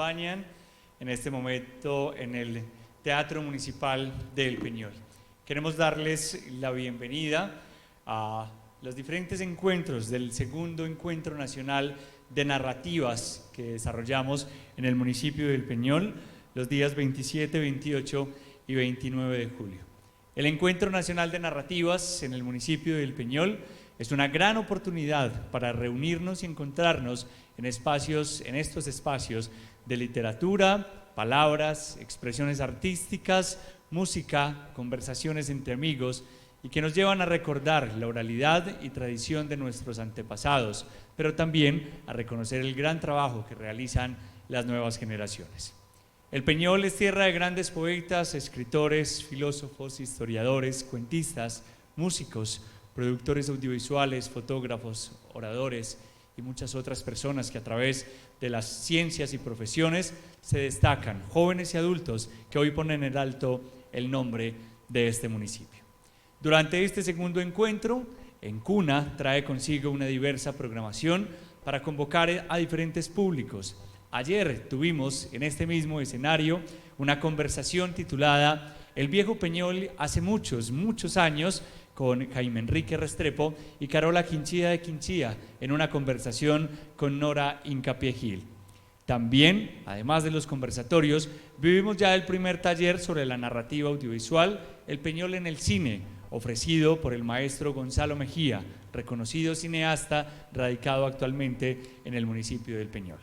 acompañan en este momento en el Teatro Municipal del Peñol. Queremos darles la bienvenida a los diferentes encuentros del segundo Encuentro Nacional de Narrativas que desarrollamos en el municipio del Peñol los días 27, 28 y 29 de julio. El Encuentro Nacional de Narrativas en el municipio del Peñol es una gran oportunidad para reunirnos y encontrarnos en estos espacios de literatura, palabras, expresiones artísticas, música, conversaciones entre amigos y que nos llevan a recordar la oralidad y tradición de nuestros antepasados, pero también a reconocer el gran trabajo que realizan las nuevas generaciones. El Peñol es tierra de grandes poetas, escritores, filósofos, historiadores, cuentistas, músicos, productores audiovisuales, fotógrafos, oradores y muchas otras personas que a través de las ciencias y profesiones se destacan, jóvenes y adultos que hoy ponen en alto el nombre de este municipio. Durante este segundo encuentro, EnCUNA trae consigo una diversa programación para convocar a diferentes públicos. Ayer tuvimos en este mismo escenario una conversación titulada El viejo Peñol hace muchos, muchos años, con Jaime Enrique Restrepo y Carola Quinchía de Quinchía, en una conversación con Nora Incapié Gil. También, además de los conversatorios, vivimos ya el primer taller sobre la narrativa audiovisual, El Peñol en el cine, ofrecido por el maestro Gonzalo Mejía, reconocido cineasta radicado actualmente en el municipio del Peñol.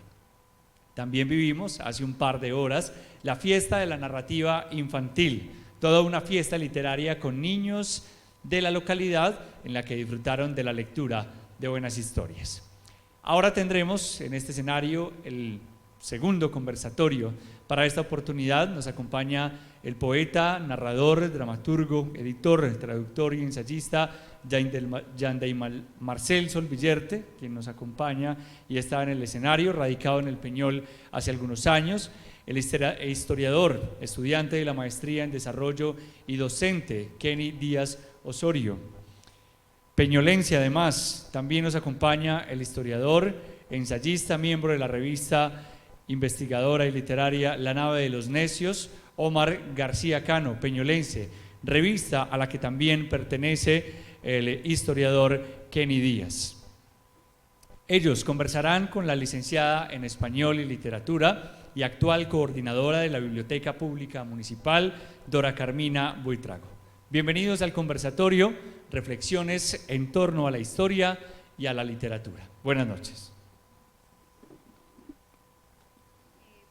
También vivimos, hace un par de horas, la fiesta de la narrativa infantil, toda una fiesta literaria con niños de la localidad en la que disfrutaron de la lectura de buenas historias. Ahora tendremos en este escenario el segundo conversatorio. Para esta oportunidad nos acompaña el poeta, narrador, dramaturgo, editor, traductor y ensayista Yandey Marcel Solvillerte, quien nos acompaña y está en el escenario, radicado en el Peñol hace algunos años. El historiador, estudiante de la maestría en desarrollo y docente Kenny Díaz Osorio. Peñolense además, también nos acompaña el historiador, ensayista, miembro de la revista investigadora y literaria La Nave de los Necios, Omar García Cano, peñolense, revista a la que también pertenece el historiador Kenny Díaz. Ellos conversarán con la licenciada en Español y Literatura y actual coordinadora de la Biblioteca Pública Municipal, Dora Carmina Buitrago. Bienvenidos al conversatorio, reflexiones en torno a la historia y a la literatura. Buenas noches.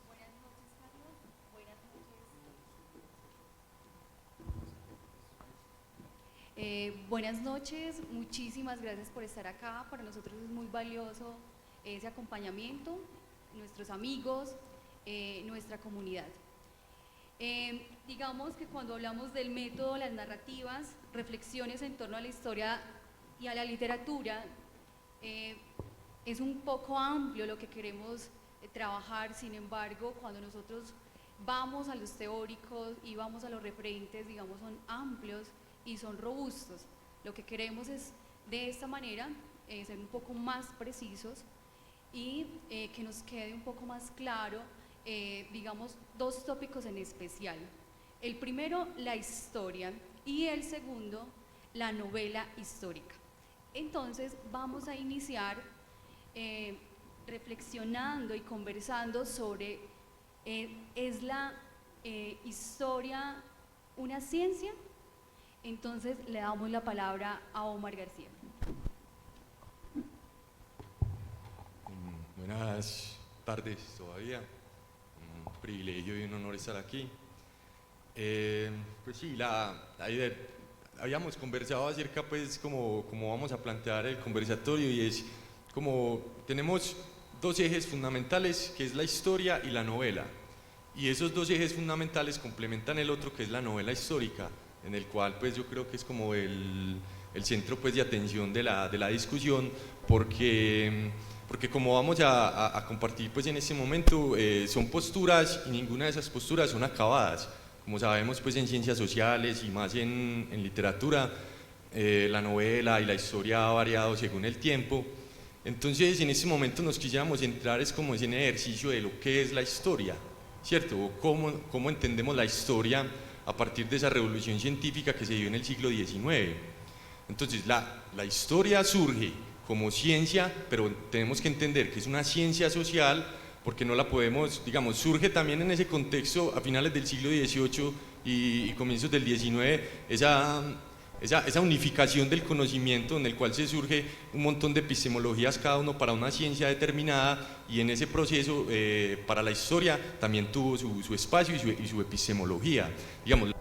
Buenas noches, Carlos. Buenas noches. Buenas noches, muchísimas gracias por estar acá. Para nosotros es muy valioso ese acompañamiento, nuestros amigos, nuestra comunidad. Digamos que cuando hablamos del método, las narrativas, reflexiones en torno a la historia y a la literatura, es un poco amplio lo que queremos trabajar. Sin embargo, cuando nosotros vamos a los teóricos y vamos a los referentes, digamos, son amplios y son robustos. Lo que queremos es, de esta manera, ser un poco más precisos y que nos quede un poco más claro, digamos, dos tópicos en especial. El primero, la historia, y el segundo, la novela histórica. Entonces, vamos a iniciar reflexionando y conversando sobre ¿es la historia una ciencia? Entonces, le damos la palabra a Omar García. Buenas tardes todavía. Un privilegio y un honor estar aquí. Pues sí, la idea, habíamos conversado acerca, pues, como vamos a plantear el conversatorio, y es como tenemos dos ejes fundamentales, que es la historia y la novela, y esos dos ejes fundamentales complementan el otro, que es la novela histórica, en el cual, pues, yo creo que es como el centro, pues, de atención de la discusión, porque como vamos a compartir, pues, en este momento, son posturas, y ninguna de esas posturas son acabadas. Como sabemos, pues, en ciencias sociales y más en literatura, la novela y la historia ha variado según el tiempo, Entonces, en este momento nos quisiéramos entrar es como en el ejercicio de lo que es la historia, ¿cierto? O cómo entendemos la historia a partir de esa revolución científica que se dio en el siglo XIX. Entonces, la historia surge como ciencia, pero tenemos que entender que es una ciencia social, porque no la podemos, digamos, surge también en ese contexto a finales del siglo XVIII y comienzos del XIX, esa unificación del conocimiento en el cual se surge un montón de epistemologías, cada uno para una ciencia determinada, y en ese proceso para la historia también tuvo su espacio y su epistemología. Digamos,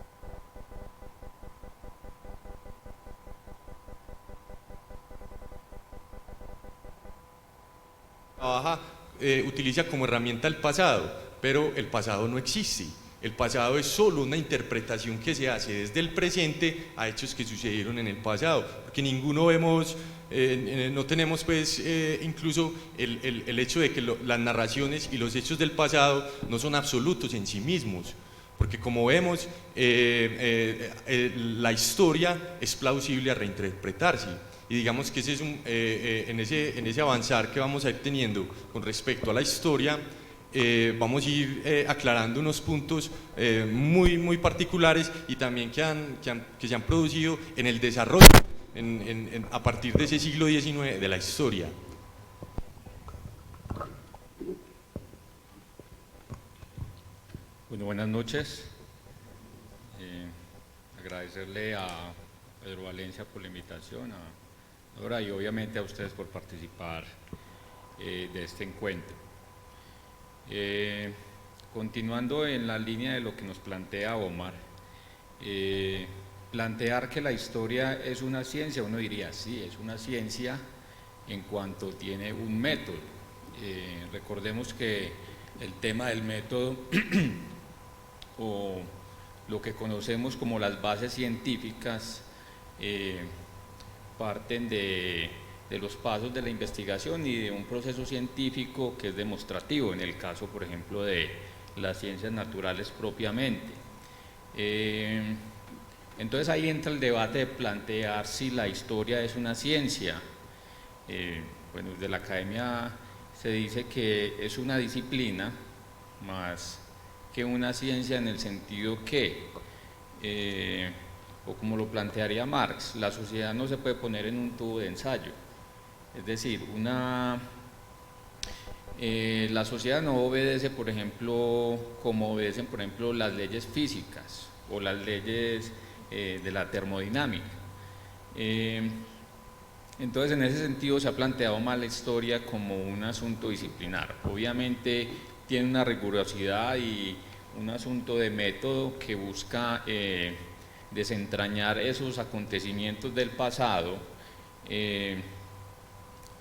utiliza como herramienta el pasado, pero el pasado no existe. El pasado es solo una interpretación que se hace desde el presente a hechos que sucedieron en el pasado, porque ninguno vemos, no tenemos pues incluso el hecho de que las narraciones y los hechos del pasado no son absolutos en sí mismos, porque como vemos la historia es plausible a reinterpretarse. Y digamos que ese es en ese avanzar que vamos a ir teniendo con respecto a la historia, vamos a ir aclarando unos puntos muy particulares y también que se han producido en el desarrollo a partir de ese siglo XIX de la historia. Bueno, buenas noches. Agradecerle a Pedro Valencia por la invitación, a Dora y obviamente a ustedes por participar de este encuentro. Continuando en la línea de lo que nos plantea Omar, plantear que la historia es una ciencia, uno diría, sí, es una ciencia en cuanto tiene un método. Recordemos que el tema del método o lo que conocemos como las bases científicas parten de los pasos de la investigación y de un proceso científico que es demostrativo, en el caso, por ejemplo, de las ciencias naturales propiamente. Entonces ahí entra el debate de plantear si la historia es una ciencia. Bueno, desde la academia se dice que es una disciplina más que una ciencia, en el sentido que o como lo plantearía Marx, la sociedad no se puede poner en un tubo de ensayo, es decir, la sociedad no obedece, por ejemplo, como obedecen, por ejemplo, las leyes físicas o las leyes de la termodinámica. Entonces, en ese sentido se ha planteado más la historia como un asunto disciplinar. Obviamente tiene una rigurosidad y un asunto de método que busca desentrañar esos acontecimientos del pasado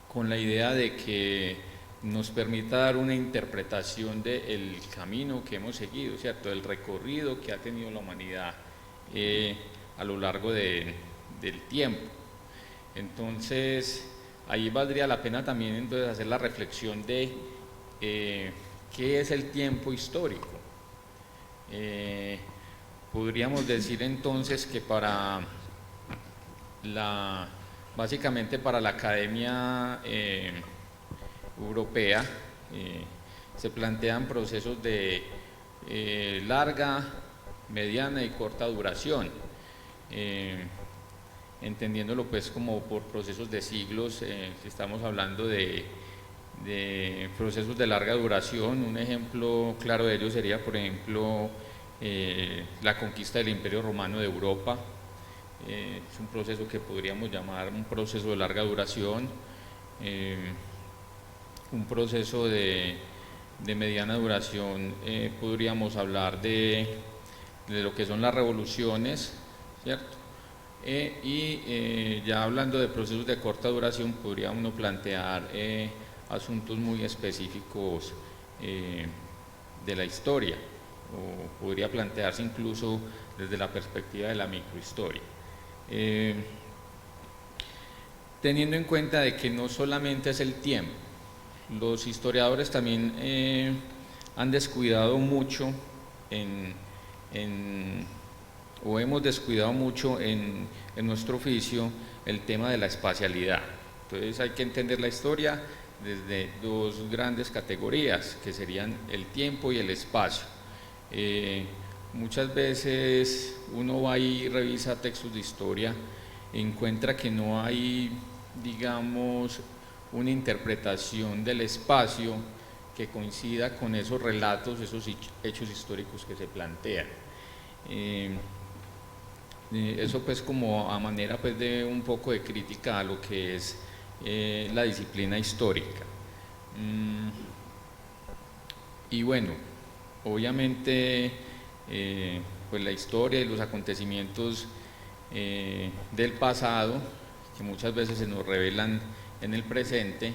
con la idea de que nos permita dar una interpretación del camino que hemos seguido, ¿cierto? Del recorrido que ha tenido la humanidad a lo largo del tiempo. Entonces, ahí valdría la pena también entonces hacer la reflexión de qué es el tiempo histórico. Podríamos decir entonces que básicamente para la Academia Europea se plantean procesos de larga, mediana y corta duración, entendiéndolo pues como por procesos de siglos. Estamos hablando de procesos de larga duración. Un ejemplo claro de ello sería, por ejemplo, la conquista del Imperio Romano de Europa. Es un proceso que podríamos llamar un proceso de larga duración. Un proceso de mediana duración, podríamos hablar de lo que son las revoluciones, ¿cierto? Ya hablando de procesos de corta duración, podría uno plantear asuntos muy específicos de la historia, o podría plantearse incluso desde la perspectiva de la microhistoria. Teniendo en cuenta de que no solamente es el tiempo, los historiadores también han descuidado mucho o hemos descuidado mucho en nuestro oficio el tema de la espacialidad. Entonces hay que entender la historia desde dos grandes categorías, que serían el tiempo y el espacio. Muchas veces uno va y revisa textos de historia, encuentra que no hay, digamos, una interpretación del espacio que coincida con esos relatos, esos hechos históricos que se plantean. Eso pues como a manera pues de un poco de crítica a lo que es la disciplina histórica. Y bueno, obviamente pues la historia y los acontecimientos del pasado, que muchas veces se nos revelan en el presente,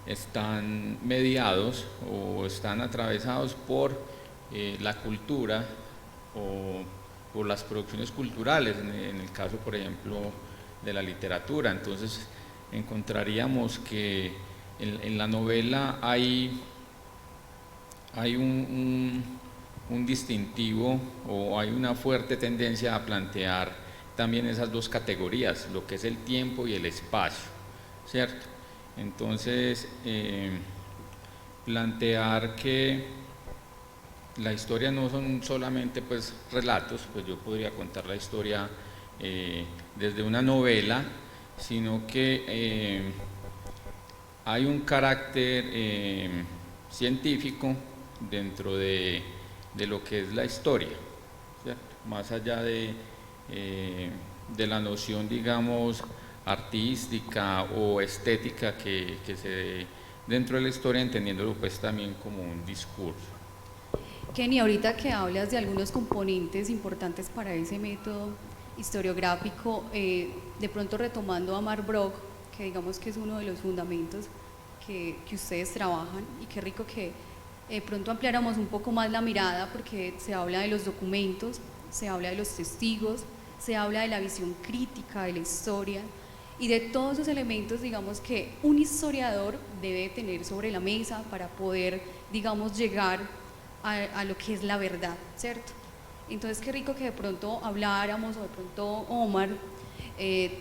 están mediados o están atravesados por la cultura o por las producciones culturales, en el caso por ejemplo de la literatura. Entonces encontraríamos que en la novela hay un distintivo o hay una fuerte tendencia a plantear también esas dos categorías, lo que es el tiempo y el espacio, ¿cierto? Entonces plantear que la historia no son solamente pues relatos, pues yo podría contar la historia desde una novela, sino que hay un carácter científico dentro de lo que es la historia, ¿cierto? Más allá de la noción, digamos, artística o estética que se dé dentro de la historia, entendiéndolo pues también como un discurso. Kenny, ahorita que hablas de algunos componentes importantes para ese método historiográfico, de pronto retomando a Mark Brock, que digamos que es uno de los fundamentos que ustedes trabajan, y qué rico que pronto ampliáramos un poco más la mirada, porque se habla de los documentos, se habla de los testigos, se habla de la visión crítica de la historia y de todos esos elementos, digamos, que un historiador debe tener sobre la mesa para poder, digamos, llegar a lo que es la verdad, ¿cierto? Entonces qué rico que de pronto habláramos, o de pronto Omar, de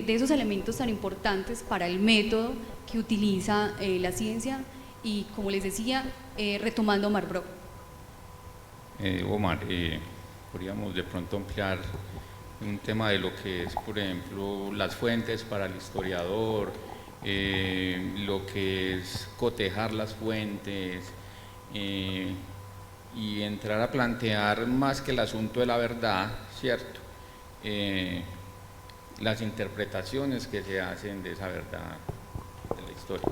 esos elementos tan importantes para el método que utiliza la ciencia, y como les decía, retomando a Omar Brock. Omar, podríamos de pronto ampliar un tema de lo que es, por ejemplo, las fuentes para el historiador, lo que es cotejar las fuentes, y entrar a plantear más que el asunto de la verdad, ¿cierto? Las interpretaciones que se hacen de esa verdad de la historia.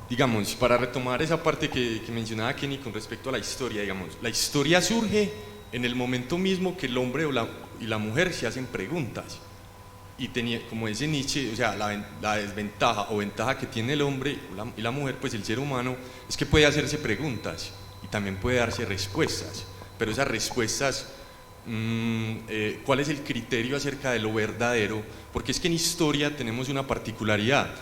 Digamos, para retomar esa parte que mencionaba Kenny con respecto a la historia, digamos, la historia surge en el momento mismo que el hombre y la mujer se hacen preguntas. Y como dice Nietzsche, o sea, la desventaja o ventaja que tiene el hombre y la mujer, pues el ser humano, es que puede hacerse preguntas y también puede darse respuestas. Pero esas respuestas, ¿cuál es el criterio acerca de lo verdadero? Porque es que en historia tenemos una particularidad.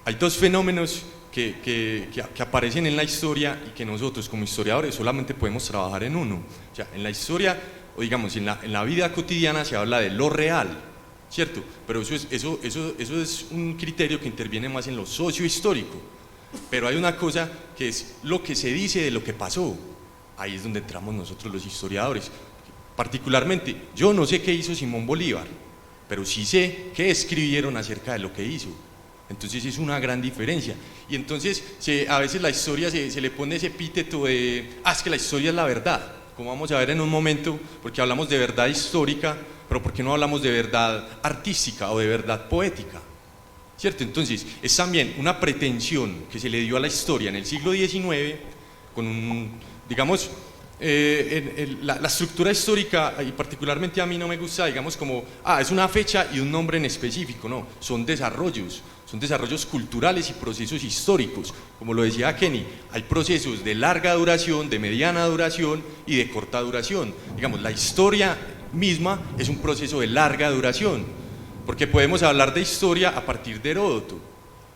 Hay dos fenómenos que aparecen en la historia y que nosotros como historiadores solamente podemos trabajar en uno. O sea, en la historia, o digamos, en la vida cotidiana se habla de lo real, ¿cierto? Pero eso es un criterio que interviene más en lo sociohistórico. Pero hay una cosa que es lo que se dice de lo que pasó. Ahí es donde entramos nosotros los historiadores. Particularmente, yo no sé qué hizo Simón Bolívar, pero sí sé qué escribieron acerca de lo que hizo. Entonces es una gran diferencia. Y entonces a veces la historia se le pone ese epíteto de, es que la historia es la verdad, como vamos a ver en un momento, porque hablamos de verdad histórica, pero ¿por qué no hablamos de verdad artística o de verdad poética? ¿Cierto? Entonces es también una pretensión que se le dio a la historia en el siglo XIX, con digamos, la estructura histórica, y particularmente a mí no me gusta, digamos, como, es una fecha y un nombre en específico. No, son desarrollos culturales y procesos históricos. Como lo decía Kenny, hay procesos de larga duración, de mediana duración y de corta duración. Digamos, la historia misma es un proceso de larga duración, porque podemos hablar de historia a partir de Heródoto,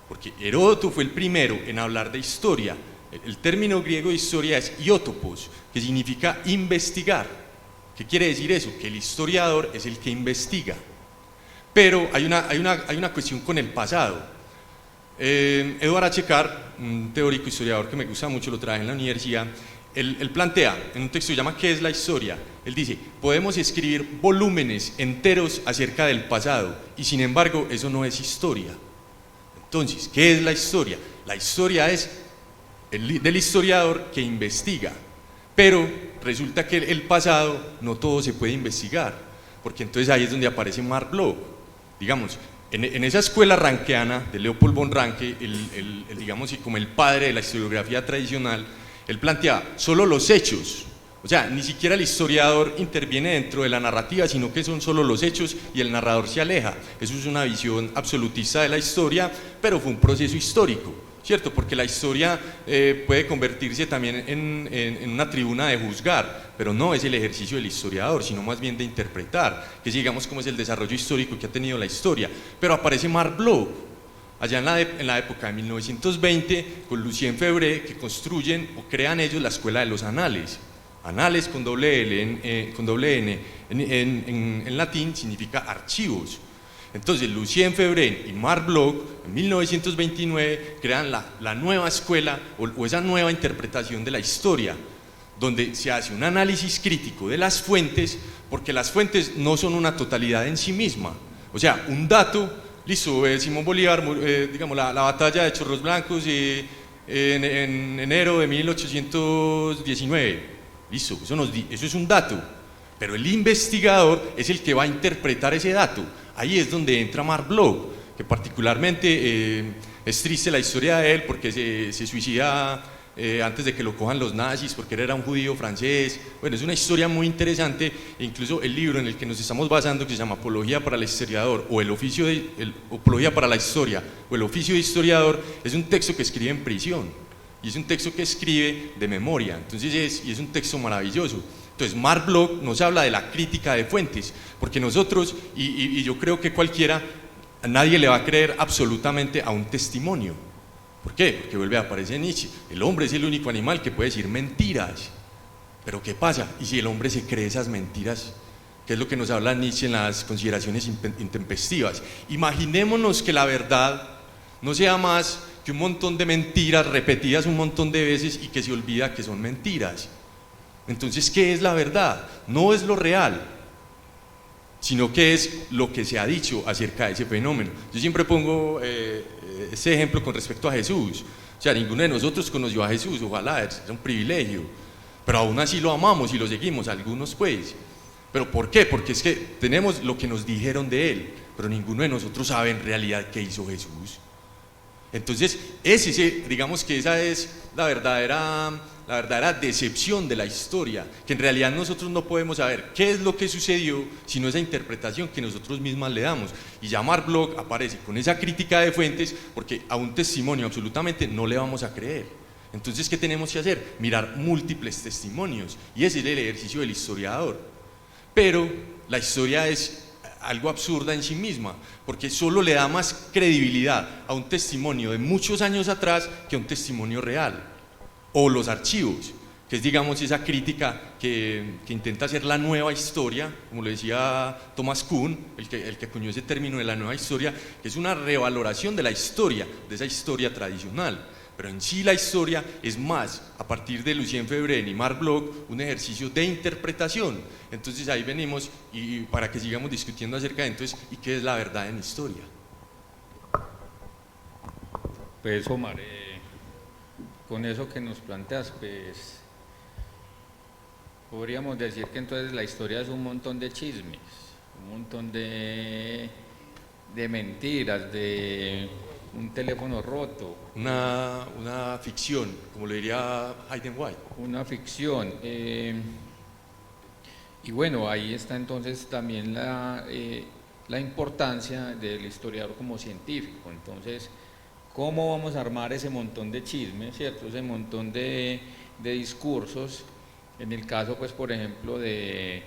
porque Heródoto fue el primero en hablar de historia. El término griego de historia es iótopos, que significa investigar. ¿Qué quiere decir eso? Que el historiador es el que investiga. pero hay una cuestión con el pasado. Edward H. Carr, un teórico historiador que me gusta mucho, lo traje en la universidad, él plantea en un texto que se llama ¿Qué es la historia? Él dice, podemos escribir volúmenes enteros acerca del pasado y sin embargo eso no es historia. Entonces, ¿qué es la historia? La historia es del historiador que investiga, pero resulta que el pasado no todo se puede investigar, porque entonces ahí es donde aparece Mark Bloch. Digamos, en esa escuela rankeana de Leopold von Ranke, digamos, y como el padre de la historiografía tradicional, él plantea solo los hechos, o sea, ni siquiera el historiador interviene dentro de la narrativa, sino que son solo los hechos y el narrador se aleja. Eso es una visión absolutista de la historia, pero fue un proceso histórico, ¿cierto? Porque la historia puede convertirse también en una tribuna de juzgar, pero no es el ejercicio del historiador, sino más bien de interpretar, que digamos cómo es el desarrollo histórico que ha tenido la historia. Pero aparece Mark Bloch, allá en la época de 1920, con Lucien Febvre, que construyen o crean ellos la Escuela de los Anales. Anales con doble N en latín significa archivos. Entonces Lucien Febvre y Mark Bloch en 1929 crean la nueva escuela o esa nueva interpretación de la historia, donde se hace un análisis crítico de las fuentes, porque las fuentes no son una totalidad en sí misma. O sea, un dato, listo, Simón Bolívar, digamos, la batalla de Chorros Blancos en enero de 1819, listo, eso es un dato, pero el investigador es el que va a interpretar ese dato. Ahí es donde entra Mark Bloch, que particularmente es triste la historia de él porque se suicida antes de que lo cojan los nazis, porque él era un judío francés. Bueno, es una historia muy interesante, e incluso el libro en el que nos estamos basando, que se llama Apología para el historiador, o Apología para la historia, o el oficio de historiador, es un texto que escribe en prisión, y es un texto que escribe de memoria, entonces es un texto maravilloso. Entonces Mark Bloch nos habla de la crítica de fuentes, porque nosotros, y yo creo que a nadie le va a creer absolutamente a un testimonio. ¿Por qué? Porque vuelve a aparecer Nietzsche, el hombre es el único animal que puede decir mentiras. Pero ¿qué pasa? ¿Y si el hombre se cree esas mentiras? ¿Qué es lo que nos habla Nietzsche en las consideraciones intempestivas? Imaginémonos que la verdad no sea más que un montón de mentiras repetidas un montón de veces y que se olvida que son mentiras. Entonces, ¿qué es la verdad? No es lo real, sino que es lo que se ha dicho acerca de ese fenómeno. Yo siempre pongo ese ejemplo con respecto a Jesús. O sea, ninguno de nosotros conoció a Jesús, ojalá, es un privilegio, pero aún así lo amamos y lo seguimos, algunos pues. ¿Pero por qué? Porque es que tenemos lo que nos dijeron de él, pero ninguno de nosotros sabe en realidad qué hizo Jesús. Entonces, digamos que esa es la verdadera decepción de la historia, que en realidad nosotros no podemos saber qué es lo que sucedió, sino esa interpretación que nosotros mismos le damos. Y ya Mark Bloch aparece con esa crítica de fuentes, porque a un testimonio absolutamente no le vamos a creer. Entonces, ¿qué tenemos que hacer? Mirar múltiples testimonios, y ese es el ejercicio del historiador. Pero la historia es algo absurda en sí misma, porque solo le da más credibilidad a un testimonio de muchos años atrás que a un testimonio real. O los archivos, que es, digamos, esa crítica que intenta hacer la nueva historia, como lo decía Thomas Kuhn, el que acuñó ese término de la nueva historia, que es una revaloración de la historia, de esa historia tradicional. Pero en sí la historia es más, a partir de Lucien Febvre y Mark Bloch, un ejercicio de interpretación. Entonces ahí venimos, y para que sigamos discutiendo acerca de entonces, ¿y qué es la verdad en historia? Pues Omar, con eso que nos planteas, pues podríamos decir que entonces la historia es un montón de chismes, un montón de mentiras, de un teléfono roto. Una ficción, como lo diría Hayden White. Una ficción. Y bueno, ahí está entonces también la importancia del historiador como científico. Entonces, ¿cómo vamos a armar ese montón de chismes, ¿cierto? Ese montón de discursos? En el caso, pues, por ejemplo, de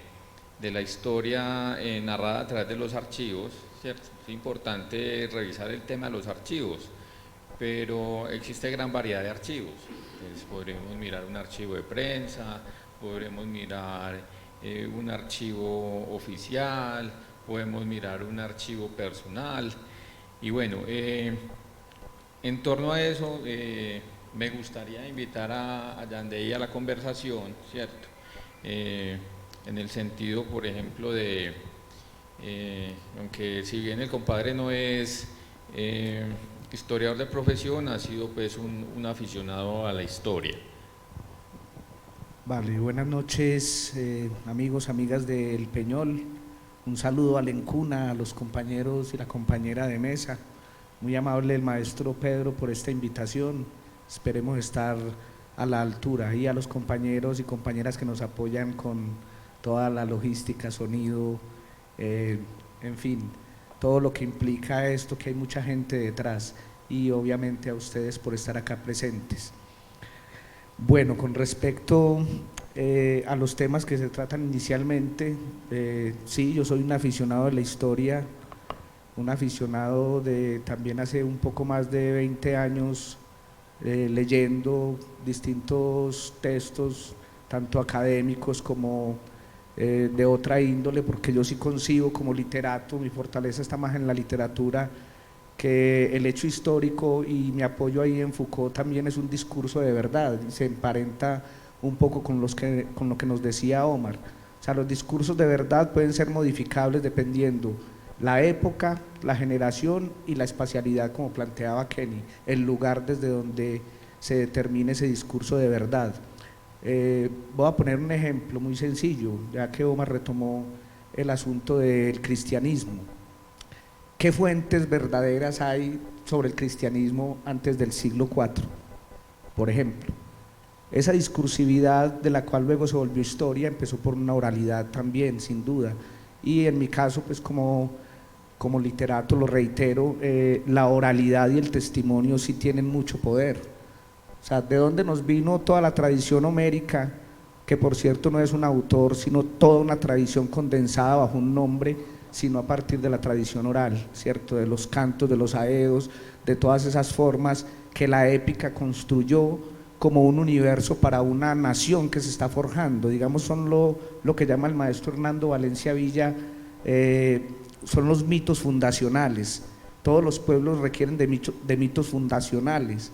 la historia narrada a través de los archivos, ¿cierto? Es importante revisar el tema de los archivos, pero existe gran variedad de archivos. Entonces, podremos mirar un archivo de prensa, podremos mirar un archivo oficial, podemos mirar un archivo personal. Y bueno, en torno a eso, me gustaría invitar a Yandey a la conversación, ¿cierto? En el sentido, por ejemplo, de, aunque si bien el compadre no es historiador de profesión, ha sido pues un aficionado a la historia. Vale, buenas noches, amigos, amigas del Peñol. Un saludo a Lencuna, a los compañeros y la compañera de mesa. Muy amable el maestro Pedro por esta invitación. Esperemos estar a la altura, y a los compañeros y compañeras que nos apoyan con toda la logística, sonido, en fin, todo lo que implica esto, que hay mucha gente detrás, y obviamente a ustedes por estar acá presentes. Bueno, con respecto a los temas que se tratan inicialmente, sí, yo soy un aficionado de la historia, un aficionado de también hace un poco más de 20 años leyendo distintos textos, tanto académicos como de otra índole, porque yo sí concibo como literato, mi fortaleza está más en la literatura que el hecho histórico, y mi apoyo ahí en Foucault también es un discurso de verdad, y se emparenta un poco con lo que nos decía Omar. O sea, los discursos de verdad pueden ser modificables dependiendo la época, la generación y la espacialidad, como planteaba Kenny, el lugar desde donde se determine ese discurso de verdad. Voy a poner un ejemplo muy sencillo, ya que Omar retomó el asunto del cristianismo. ¿Qué fuentes verdaderas hay sobre el cristianismo antes del siglo IV? Por ejemplo, esa discursividad de la cual luego se volvió historia empezó por una oralidad también, sin duda, y en mi caso, pues como literato lo reitero, la oralidad y el testimonio sí tienen mucho poder. O sea, ¿de dónde nos vino toda la tradición homérica? Que por cierto no es un autor, sino toda una tradición condensada bajo un nombre, sino a partir de la tradición oral, ¿cierto? De los cantos, de los aedos, de todas esas formas que la épica construyó como un universo para una nación que se está forjando. Digamos, son lo que llama el maestro Hernando Valencia Villa, son los mitos fundacionales. Todos los pueblos requieren de mitos fundacionales,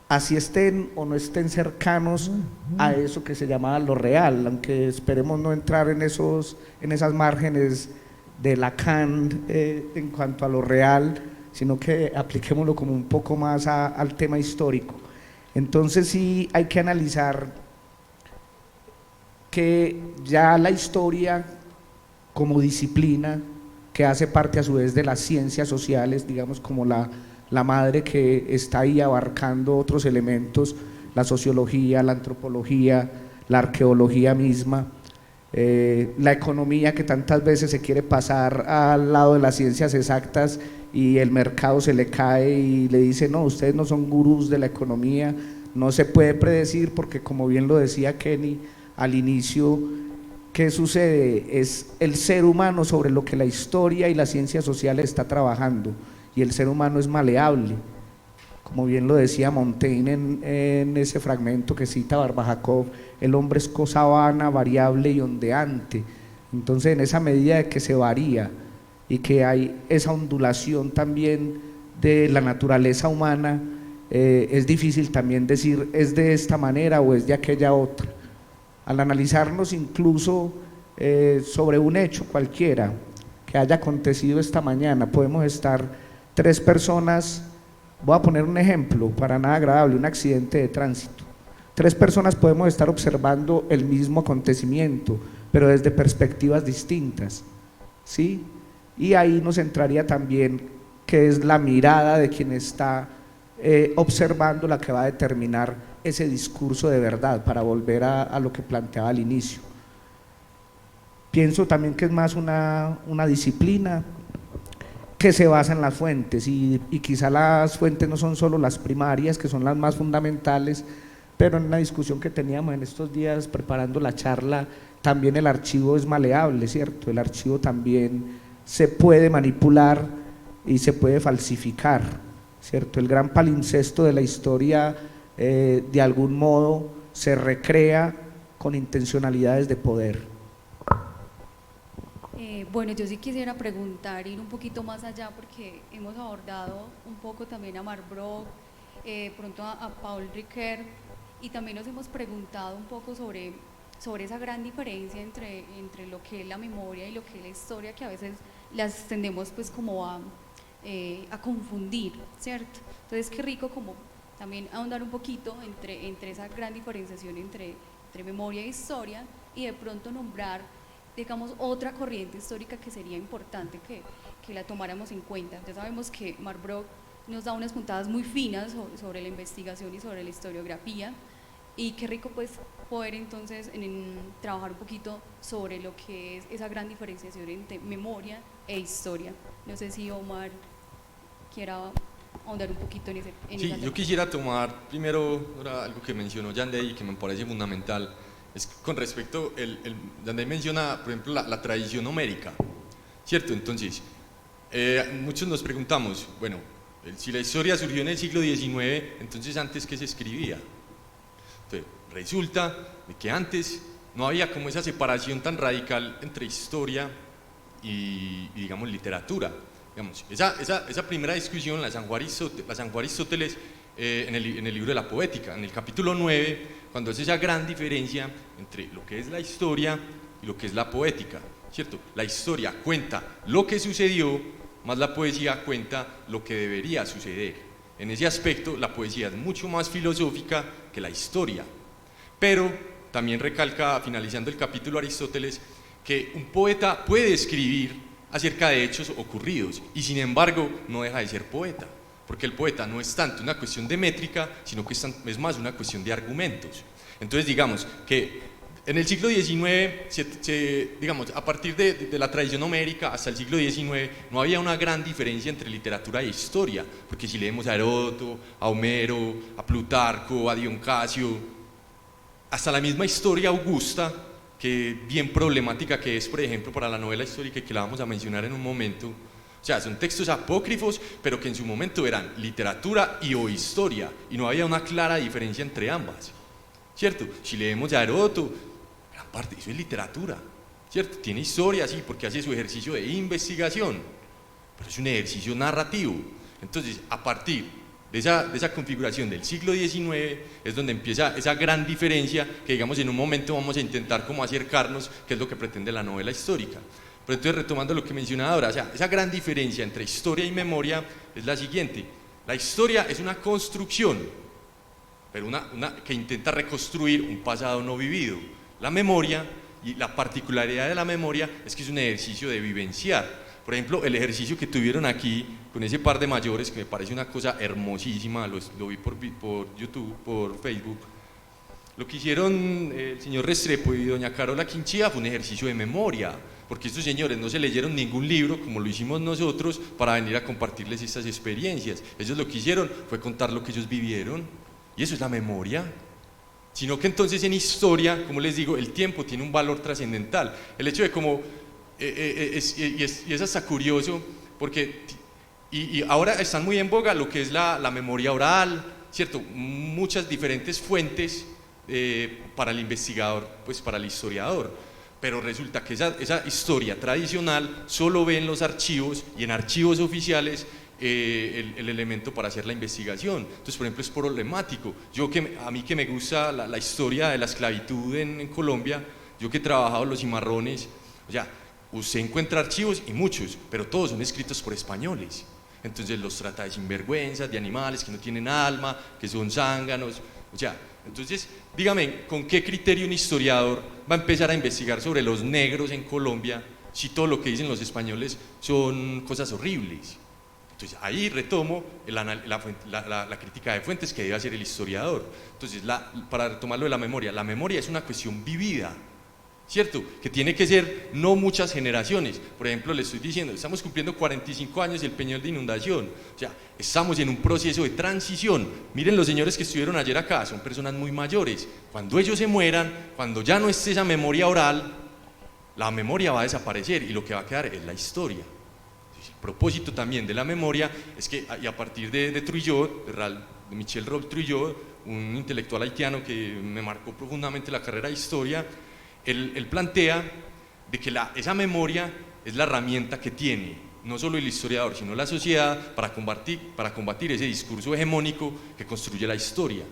así estén o no estén cercanos a eso que se llamaba lo real, aunque esperemos no entrar en esas márgenes de Lacan en cuanto a lo real, sino que apliquémoslo como un poco más al tema histórico. Entonces sí hay que analizar que ya la historia como disciplina, que hace parte a su vez de las ciencias sociales, digamos como la madre que está ahí abarcando otros elementos, la sociología, la antropología, la arqueología misma, la economía, que tantas veces se quiere pasar al lado de las ciencias exactas y el mercado se le cae y le dice: no, ustedes no son gurús de la economía, no se puede predecir, porque como bien lo decía Kenny al inicio, ¿qué sucede? Es el ser humano sobre lo que la historia y las ciencias sociales está trabajando, y el ser humano es maleable, como bien lo decía Montaigne en ese fragmento que cita Barbajakov: el hombre es cosa vana, variable y ondeante. Entonces, en esa medida de que se varía y que hay esa ondulación también de la naturaleza humana, es difícil también decir es de esta manera o es de aquella otra. Al analizarnos incluso sobre un hecho cualquiera que haya acontecido esta mañana, podemos estar 3 personas, voy a poner un ejemplo para nada agradable, un accidente de tránsito. 3 personas podemos estar observando el mismo acontecimiento, pero desde perspectivas distintas, ¿sí? Y ahí nos entraría también que es la mirada de quien está observando la que va a determinar ese discurso de verdad, para volver a lo que planteaba al inicio. Pienso también que es más una disciplina que se basa en las fuentes, y quizá las fuentes no son solo las primarias, que son las más fundamentales, pero en una discusión que teníamos en estos días preparando la charla, también el archivo es maleable, ¿cierto? El archivo también se puede manipular y se puede falsificar, ¿cierto? El gran palincesto de la historia de algún modo se recrea con intencionalidades de poder. Bueno, yo sí quisiera preguntar, ir un poquito más allá, porque hemos abordado un poco también a Marc Bloch, pronto a Paul Ricoeur, y también nos hemos preguntado un poco sobre esa gran diferencia entre lo que es la memoria y lo que es la historia, que a veces las tendemos pues como a confundir, ¿cierto? Entonces qué rico como también ahondar un poquito entre esa gran diferenciación entre memoria e historia, y de pronto nombrar, digamos, otra corriente histórica que sería importante que la tomáramos en cuenta. Ya sabemos que Marc Bloch nos da unas puntadas muy finas sobre la investigación y sobre la historiografía, y qué rico pues poder entonces trabajar un poquito sobre lo que es esa gran diferenciación entre memoria e historia. No sé si Omar quiera ahondar un poquito en Sí, esa yo quisiera tomar primero algo que mencionó Yandey y que me parece fundamental, es con respecto, Yandey menciona, por ejemplo, la tradición homérica, ¿cierto? Entonces, muchos nos preguntamos, bueno, si la historia surgió en el siglo XIX, entonces antes, ¿qué se escribía? Entonces, resulta de que antes no había como esa separación tan radical entre historia y digamos, literatura. Digamos, esa primera discusión la zanjó Aristóteles en el libro de la Poética, en el capítulo 9, cuando hace esa gran diferencia entre lo que es la historia y lo que es la poética, ¿cierto? La historia cuenta lo que sucedió, más la poesía cuenta lo que debería suceder. En ese aspecto, la poesía es mucho más filosófica que la historia, pero también recalca, finalizando el capítulo, Aristóteles, que un poeta puede escribir acerca de hechos ocurridos y sin embargo no deja de ser poeta, porque el poeta no es tanto una cuestión de métrica, sino que es más una cuestión de argumentos. Entonces digamos que en el siglo XIX, digamos, a partir de la tradición homérica hasta el siglo XIX no había una gran diferencia entre literatura e historia, porque si leemos a Heródoto, a Homero, a Plutarco, a Dion Casio, hasta la misma historia augusta, que bien problemática que es, por ejemplo, para la novela histórica, y que la vamos a mencionar en un momento. O sea, son textos apócrifos, pero que en su momento eran literatura y o historia, y no había una clara diferencia entre ambas, ¿cierto? Si leemos a Heródoto, gran parte de eso es literatura, ¿cierto? Tiene historia, sí, porque hace su ejercicio de investigación, pero es un ejercicio narrativo. Entonces, a partir de esa configuración del siglo XIX es donde empieza esa gran diferencia que, digamos, en un momento vamos a intentar como acercarnos, que es lo que pretende la novela histórica. Pero entonces, retomando lo que mencionaba ahora, o sea, esa gran diferencia entre historia y memoria es la siguiente: la historia es una construcción, pero que intenta reconstruir un pasado no vivido. La memoria, y la particularidad de la memoria, es que es un ejercicio de vivenciar. Por ejemplo, el ejercicio que tuvieron aquí con ese par de mayores, que me parece una cosa hermosísima, lo vi por YouTube, por Facebook. Lo que hicieron el señor Restrepo y doña Carola Quinchía fue un ejercicio de memoria, porque estos señores no se leyeron ningún libro como lo hicimos nosotros para venir a compartirles estas experiencias. Ellos lo que hicieron fue contar lo que ellos vivieron, y eso es la memoria. Sino que entonces en historia, como les digo, el tiempo tiene un valor trascendental. El hecho de como, y es hasta curioso, porque y ahora están muy en boga lo que es la memoria oral, ¿cierto? Muchas diferentes fuentes para el investigador, pues para el historiador, pero resulta que esa historia tradicional solo ve en los archivos y en archivos oficiales el elemento para hacer la investigación. Entonces, por ejemplo, es problemático. A mí que me gusta la historia de la esclavitud en Colombia, yo que he trabajado los cimarrones, o sea, usted encuentra archivos y muchos, pero todos son escritos por españoles. Entonces los trata de sinvergüenzas, de animales que no tienen alma, que son zánganos. O sea, entonces, dígame, ¿con qué criterio un historiador va a empezar a investigar sobre los negros en Colombia si todo lo que dicen los españoles son cosas horribles? Entonces ahí retomo la crítica de fuentes que debe hacer el historiador. Entonces, para retomarlo de la memoria es una cuestión vivida, ¿cierto? Que tiene que ser no muchas generaciones. Por ejemplo, le estoy diciendo, estamos cumpliendo 45 años del Peñol de inundación, o sea, estamos en un proceso de transición. Miren los señores que estuvieron ayer acá, son personas muy mayores. Cuando ellos se mueran, cuando ya no esté esa memoria oral, la memoria va a desaparecer y lo que va a quedar es la historia. El propósito también de la memoria es que, y a partir de Trujillo, de Michel Roch Trujillo, un intelectual haitiano que me marcó profundamente la carrera de historia, él plantea de que esa memoria es la herramienta que tiene no solo el historiador, sino la sociedad para combatir ese discurso hegemónico que construye la historia.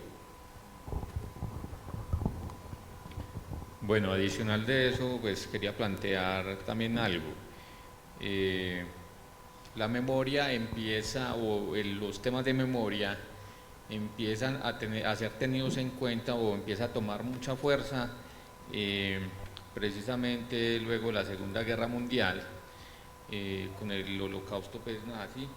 Bueno, adicional de eso, pues quería plantear también algo. La memoria empieza, los temas de memoria empiezan a ser tenidos en cuenta o empieza a tomar mucha fuerza precisamente luego de la Segunda Guerra Mundial, con el holocausto pues, nazi.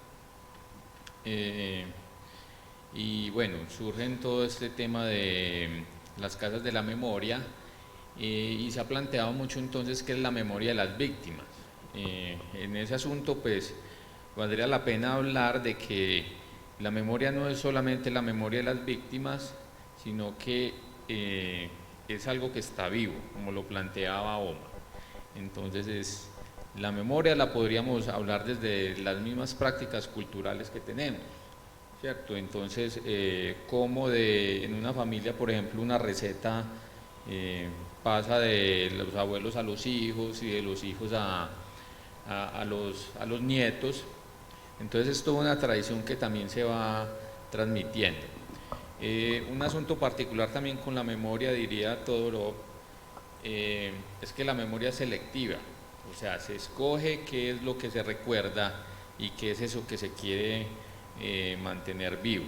Y bueno, surgen todo este tema de las casas de la memoria, y se ha planteado mucho entonces qué es la memoria de las víctimas. En ese asunto pues valdría la pena hablar de que la memoria no es solamente la memoria de las víctimas, sino que es algo que está vivo, como lo planteaba Omar. Entonces la memoria la podríamos hablar desde las mismas prácticas culturales que tenemos, ¿cierto? Entonces, como en una familia, por ejemplo, una receta pasa de los abuelos a los hijos y de los hijos a los nietos. Entonces es toda una tradición que también se va transmitiendo. Un asunto particular también con la memoria, diría Todorov, es que la memoria es selectiva, o sea, se escoge qué es lo que se recuerda y qué es eso que se quiere mantener vivo.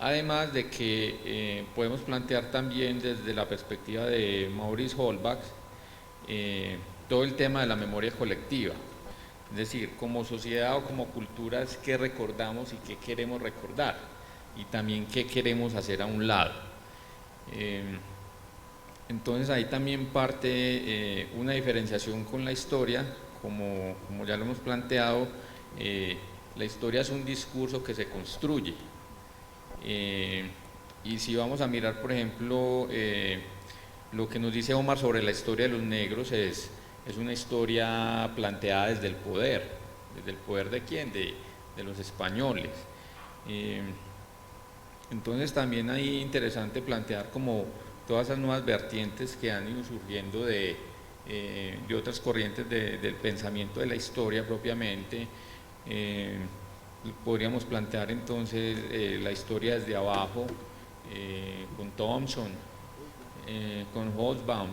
Además de que podemos plantear también desde la perspectiva de Maurice Holbach todo el tema de la memoria colectiva, es decir, como sociedad o como culturas, qué recordamos y qué queremos recordar, y también qué queremos hacer a un lado. Entonces ahí también parte una diferenciación con la historia, como ya lo hemos planteado. La historia es un discurso que se construye, y si vamos a mirar, por ejemplo, lo que nos dice Omar sobre la historia de los negros, es una historia planteada desde el poder de quién, de los españoles. Entonces también ahí interesante plantear como todas esas nuevas vertientes que han ido surgiendo de otras corrientes del pensamiento de la historia propiamente. Podríamos plantear entonces la historia desde abajo, con Thompson, con Hobsbawm.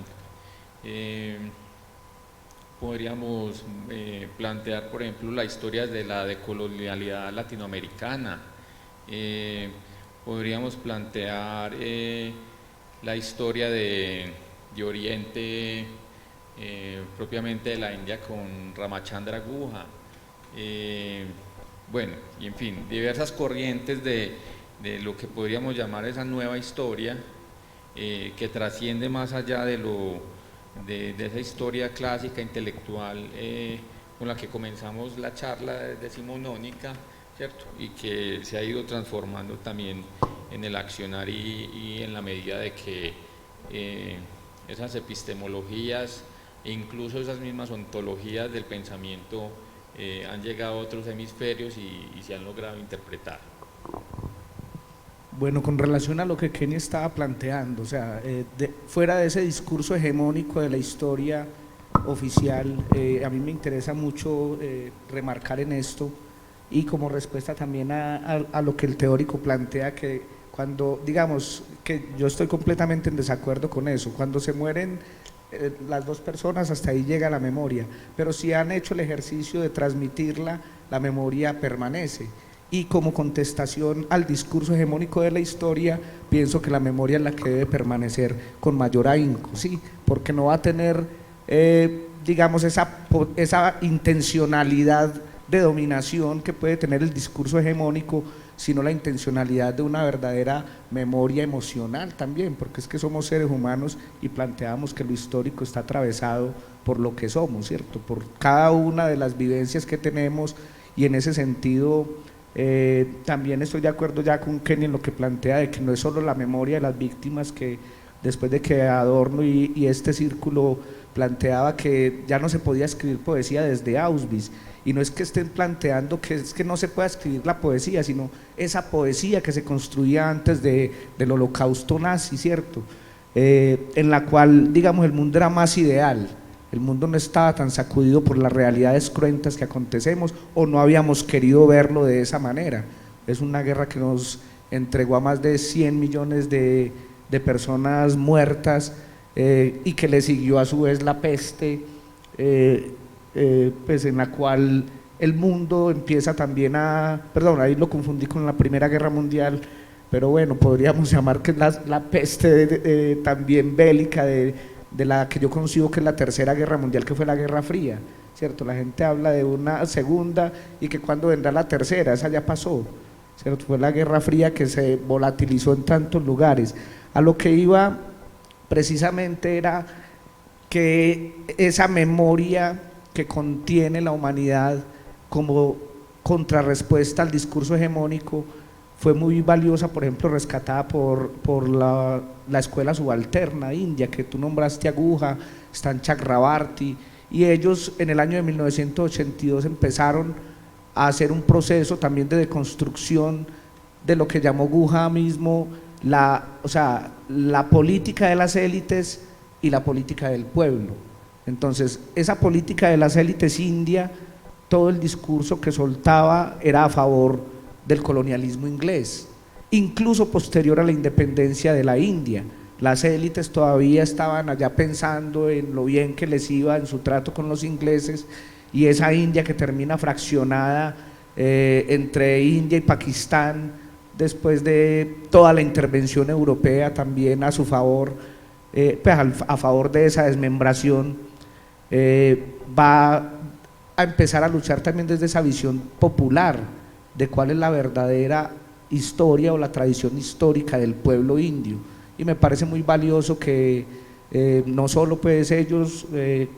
Podríamos plantear, por ejemplo, la historia de la decolonialidad latinoamericana. Podríamos plantear la historia de Oriente, propiamente de la India, con Ramachandra Guha. Bueno, y en fin, diversas corrientes de lo que podríamos llamar esa nueva historia, que trasciende más allá de esa historia clásica, intelectual, con la que comenzamos la charla decimonónica, ¿cierto? Y que se ha ido transformando también en el accionar y en la medida de que esas epistemologías e incluso esas mismas ontologías del pensamiento han llegado a otros hemisferios y se han logrado interpretar. Bueno, con relación a lo que Kenny estaba planteando, o sea, fuera de ese discurso hegemónico de la historia oficial, a mí me interesa mucho remarcar en esto, y como respuesta también a lo que el teórico plantea, que cuando, digamos, que yo estoy completamente en desacuerdo con eso, cuando se mueren las dos personas, hasta ahí llega la memoria, pero si han hecho el ejercicio de transmitirla, la memoria permanece. Y como contestación al discurso hegemónico de la historia, pienso que la memoria es la que debe permanecer con mayor ahínco, ¿sí? Porque no va a tener, digamos, esa intencionalidad de dominación que puede tener el discurso hegemónico, sino la intencionalidad de una verdadera memoria emocional también, porque es que somos seres humanos y planteamos que lo histórico está atravesado por lo que somos, ¿cierto? Por cada una de las vivencias que tenemos, y en ese sentido también estoy de acuerdo ya con Kenny en lo que plantea de que no es solo la memoria de las víctimas, que después de que Adorno y este círculo planteaba que ya no se podía escribir poesía desde Auschwitz, y no es que estén planteando que es que no se pueda escribir la poesía, sino esa poesía que se construía antes del holocausto nazi, ¿cierto? En la cual, digamos, el mundo era más ideal, El mundo no estaba tan sacudido por las realidades cruentas que acontecemos o no habíamos querido verlo de esa manera. Es una guerra que nos entregó a más de 100 millones de personas muertas y que le siguió a su vez la peste, pues en la cual el mundo empieza también perdón, ahí lo confundí con la Primera Guerra Mundial, pero bueno, podríamos llamar que es la peste también bélica de la que yo concibo que es la Tercera Guerra Mundial, que fue la Guerra Fría, ¿cierto? La gente habla de una segunda y que cuando vendrá la tercera, esa ya pasó, ¿cierto? Fue la Guerra Fría que se volatilizó en tantos lugares. A lo que iba precisamente era que esa memoria que contiene la humanidad como contrarrespuesta al discurso hegemónico fue muy valiosa, por ejemplo, rescatada por la escuela subalterna india, que tú nombraste a Guha, están Chakrabarti, y ellos en el año de 1982 empezaron a hacer un proceso también de deconstrucción de lo que llamó Guha mismo, o sea, la política de las élites y la política del pueblo. Entonces, esa política de las élites india, todo el discurso que soltaba era a favor del colonialismo inglés, incluso posterior a la independencia de la India. Las élites todavía estaban allá pensando en lo bien que les iba en su trato con los ingleses, y esa India que termina fraccionada entre India y Pakistán después de toda la intervención europea también a su favor, pues a favor de esa desmembración, va a empezar a luchar también desde esa visión popular de cuál es la verdadera historia o la tradición histórica del pueblo indio. Y me parece muy valioso que no solo pues ellos,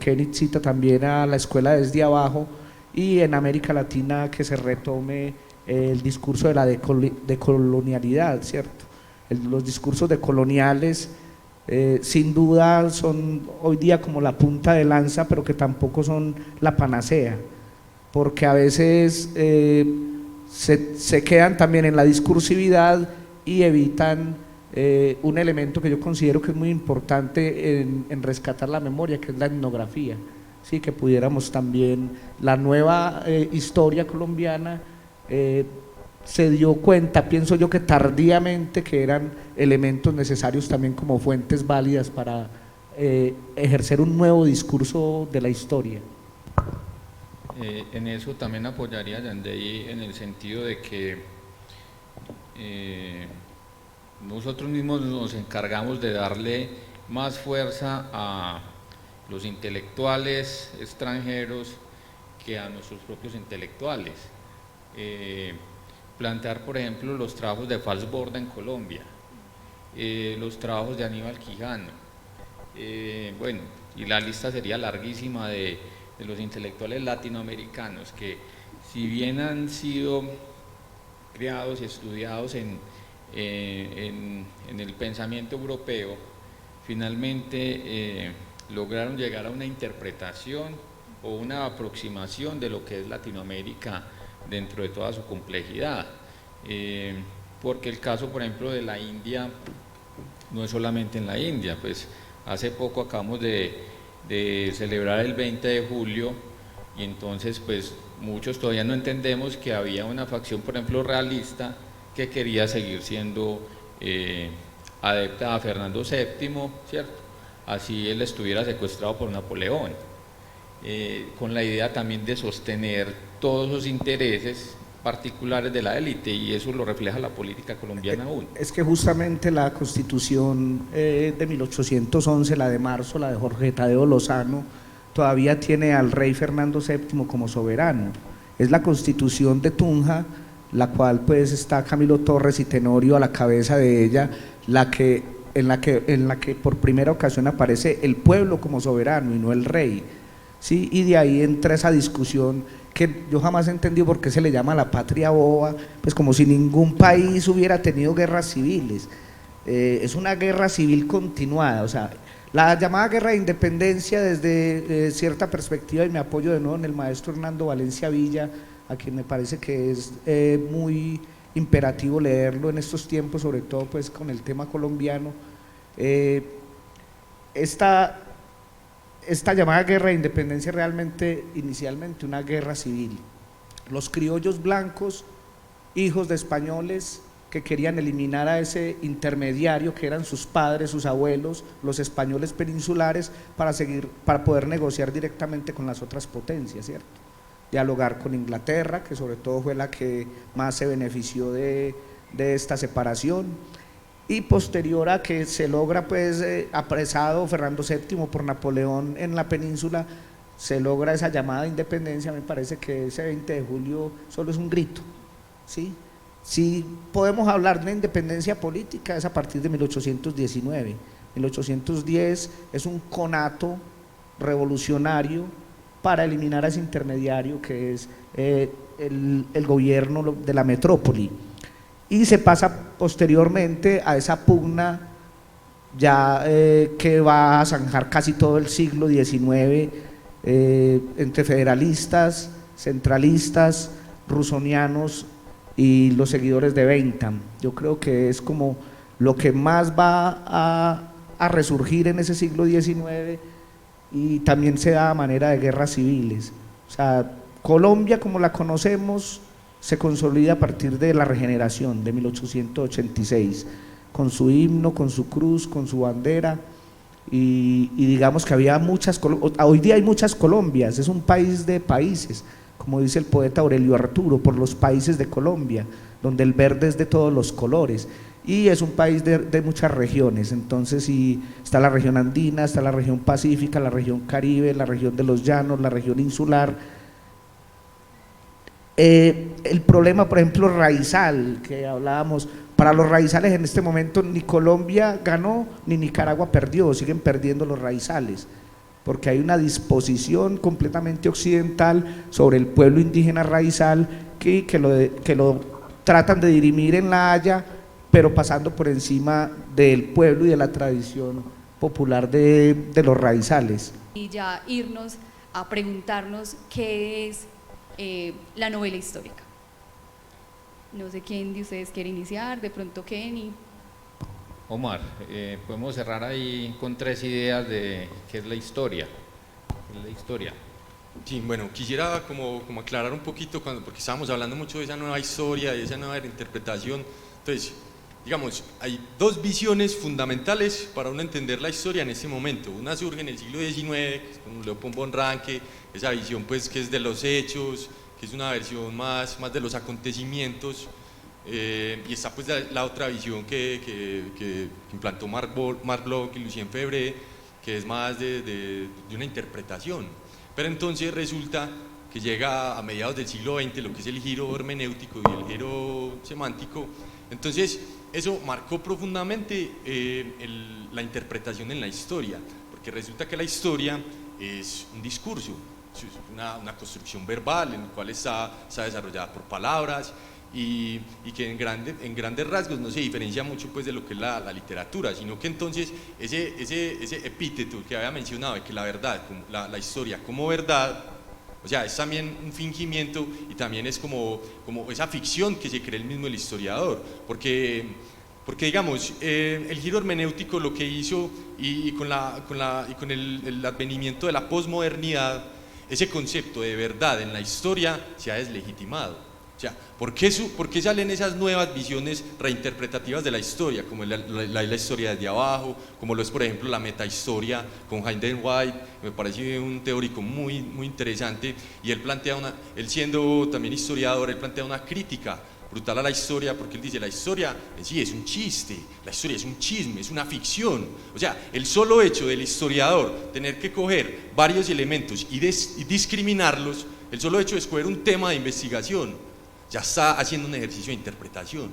Kenneth cita también a la escuela desde abajo, y en América Latina que se retome el discurso de la decolonialidad, ¿cierto? Los discursos decoloniales sin duda son hoy día como la punta de lanza, pero que tampoco son la panacea, porque a veces se quedan también en la discursividad y evitan un elemento que yo considero que es muy importante en rescatar la memoria, que es la etnografía. Sí, que pudiéramos también, la nueva historia colombiana se dio cuenta, pienso yo que tardíamente, que eran elementos necesarios también como fuentes válidas para ejercer un nuevo discurso de la historia. En eso también apoyaría a Yandey en el sentido de que nosotros mismos nos encargamos de darle más fuerza a los intelectuales extranjeros que a nuestros propios intelectuales. Plantear, por ejemplo, los trabajos de Fals Borda en Colombia, los trabajos de Aníbal Quijano, bueno, y la lista sería larguísima de los intelectuales latinoamericanos que, si bien han sido creados y estudiados en el pensamiento europeo, finalmente lograron llegar a una interpretación o una aproximación de lo que es Latinoamérica dentro de toda su complejidad, porque el caso, por ejemplo, de la India no es solamente en la India. Pues hace poco acabamos de celebrar el 20 de julio y entonces pues muchos todavía no entendemos que había una facción, por ejemplo, realista, que quería seguir siendo adepta a Fernando VII, ¿cierto? Así él estuviera secuestrado por Napoleón, con la idea también de sostener todos los intereses particulares de la élite, y eso lo refleja la política colombiana aún. Es que justamente la Constitución de 1811, la de marzo, la de Jorge Tadeo Lozano, todavía tiene al rey Fernando VII como soberano. Es la Constitución de Tunja, la cual pues está Camilo Torres y Tenorio a la cabeza de ella, en la que por primera ocasión aparece el pueblo como soberano y no el rey, ¿sí? Y de ahí entra esa discusión que yo jamás he entendido por qué se le llama la patria boba, pues como si ningún país hubiera tenido guerras civiles. Es una guerra civil continuada, o sea, la llamada guerra de independencia desde cierta perspectiva, y me apoyo de nuevo en el maestro Hernando Valencia Villa, a quien me parece que es muy imperativo leerlo en estos tiempos, sobre todo pues con el tema colombiano. esta llamada guerra de independencia realmente, inicialmente, una guerra civil. Los criollos blancos, hijos de españoles que querían eliminar a ese intermediario que eran sus padres, sus abuelos, los españoles peninsulares, para poder negociar directamente con las otras potencias, ¿cierto? Dialogar con Inglaterra, que sobre todo fue la que más se benefició de esta separación, y posterior a que se logra pues apresado Fernando VII por Napoleón en la península, se logra esa llamada de independencia. Me parece que ese 20 de julio solo es un grito, ¿sí? Si podemos hablar de una independencia política es a partir de 1819. 1810 es un conato revolucionario para eliminar a ese intermediario que es el gobierno de la metrópoli, y se pasa posteriormente a esa pugna ya que va a zanjar casi todo el siglo XIX entre federalistas, centralistas, rusonianos y los seguidores de Bentham. Yo creo que es como lo que más va a resurgir en ese siglo XIX, y también se da a manera de guerras civiles. O sea, Colombia como la conocemos se consolida a partir de la regeneración de 1886, con su himno, con su cruz, con su bandera, y digamos que había muchas, hoy día hay muchas Colombias, es un país de países, como dice el poeta Aurelio Arturo, por los países de Colombia, donde el verde es de todos los colores, y es un país de muchas regiones. Entonces está la región andina, está la región pacífica, la región caribe, la región de los llanos, la región insular. El problema, por ejemplo, raizal, que hablábamos, para los raizales en este momento ni Colombia ganó ni Nicaragua perdió, siguen perdiendo los raizales, porque hay una disposición completamente occidental sobre el pueblo indígena raizal que lo tratan de dirimir en La Haya, pero pasando por encima del pueblo y de la tradición popular de los raizales. Y ya irnos a preguntarnos qué es la novela histórica. No sé quién de ustedes quiere iniciar, de pronto Kenny. Omar, podemos cerrar ahí con 3 ideas de qué es la historia. ¿Qué es la historia? Sí, bueno, quisiera como aclarar un poquito, porque estábamos hablando mucho de esa nueva historia, de esa nueva interpretación. Entonces, digamos, hay 2 visiones fundamentales para uno entender la historia en este momento. Una surge en el siglo XIX, que es con Leopold von Ranke, esa visión pues que es de los hechos, que es una versión más de los acontecimientos, y está pues la otra visión que implantó Marc Bloch y Lucien Febvre, que es más de una interpretación. Pero entonces resulta que llega a mediados del siglo XX lo que es el giro hermenéutico y el giro semántico. Entonces eso marcó profundamente la interpretación en la historia, porque resulta que la historia es un discurso, es una construcción verbal en la cual está desarrollada por palabras, y que en grandes rasgos no se diferencia mucho pues de lo que es la literatura, sino que entonces ese epíteto que había mencionado de que la verdad, la historia como verdad, o sea, es también un fingimiento, y también es como esa ficción que se cree el historiador, porque digamos, el giro hermenéutico lo que hizo, y con el advenimiento de la posmodernidad, ese concepto de verdad en la historia se ha deslegitimado. O sea, ¿por qué salen esas nuevas visiones reinterpretativas de la historia, como la historia desde abajo, como lo es por ejemplo la metahistoria con Hayden White? Me parece un teórico muy interesante, y él siendo también historiador, él plantea una crítica brutal a la historia, porque él dice: la historia en sí es un chiste, la historia es un chisme, es una ficción. O sea, el solo hecho del historiador tener que coger varios elementos y discriminarlos, el solo hecho de escoger un tema de investigación, ya está haciendo un ejercicio de interpretación.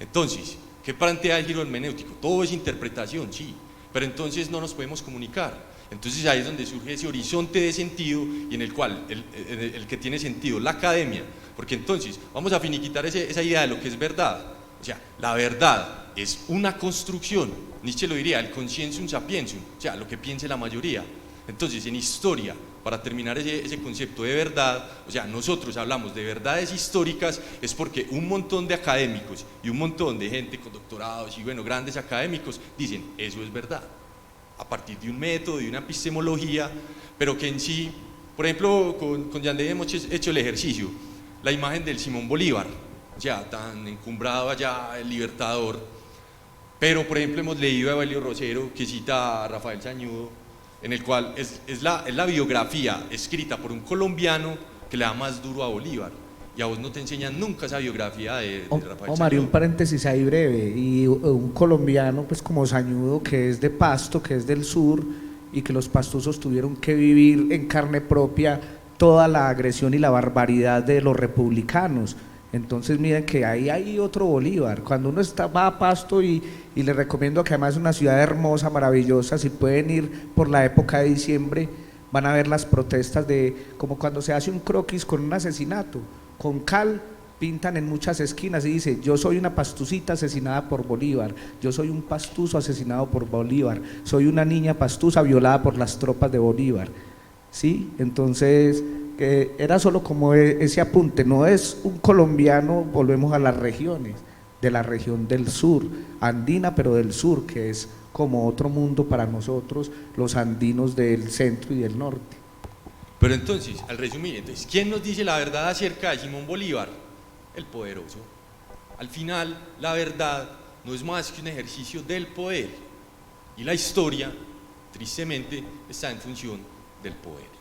Entonces, ¿qué plantea el giro hermenéutico? Todo es interpretación, sí, pero entonces no nos podemos comunicar. Entonces ahí es donde surge ese horizonte de sentido, y en el cual el que tiene sentido, la academia, porque entonces vamos a finiquitar esa idea de lo que es verdad. O sea, la verdad es una construcción, Nietzsche lo diría, el conscientium sapientium, o sea, lo que piense la mayoría. Entonces, en historia, para terminar ese concepto de verdad, o sea, nosotros hablamos de verdades históricas, es porque un montón de académicos y un montón de gente con doctorados y bueno, grandes académicos dicen: eso es verdad. a partir de un método, de una epistemología, pero que en sí, por ejemplo, con Yandel hemos hecho el ejercicio, la imagen del Simón Bolívar, ya tan encumbrado allá, el libertador, pero por ejemplo hemos leído a Evelio Rosero, que cita a Rafael Sañudo, en el cual es la biografía escrita por un colombiano que le da más duro a Bolívar, y a vos no te enseñan nunca esa biografía de Rafael Omar, y Sañudo. un paréntesis ahí breve, y un colombiano pues como Sañudo, que es de Pasto, que es del sur, y que los pastusos tuvieron que vivir en carne propia toda la agresión y la barbaridad de los republicanos. Entonces miren que ahí hay otro Bolívar. Cuando uno va a Pasto, y les recomiendo que además es una ciudad hermosa, maravillosa, si pueden ir por la época de diciembre, van a ver las protestas como cuando se hace un croquis con un asesinato, con cal pintan en muchas esquinas y dice: yo soy una pastucita asesinada por Bolívar, yo soy un pastuso asesinado por Bolívar, soy una niña pastusa violada por las tropas de Bolívar, ¿sí? Entonces era solo como ese apunte, no es un colombiano, volvemos a las regiones, de la región del sur, andina pero del sur, que es como otro mundo para nosotros, los andinos del centro y del norte. Pero entonces, al resumir, entonces, ¿quién nos dice la verdad acerca de Simón Bolívar? El poderoso. Al final, la verdad no es más que un ejercicio del poder, y la historia, tristemente, está en función del poder.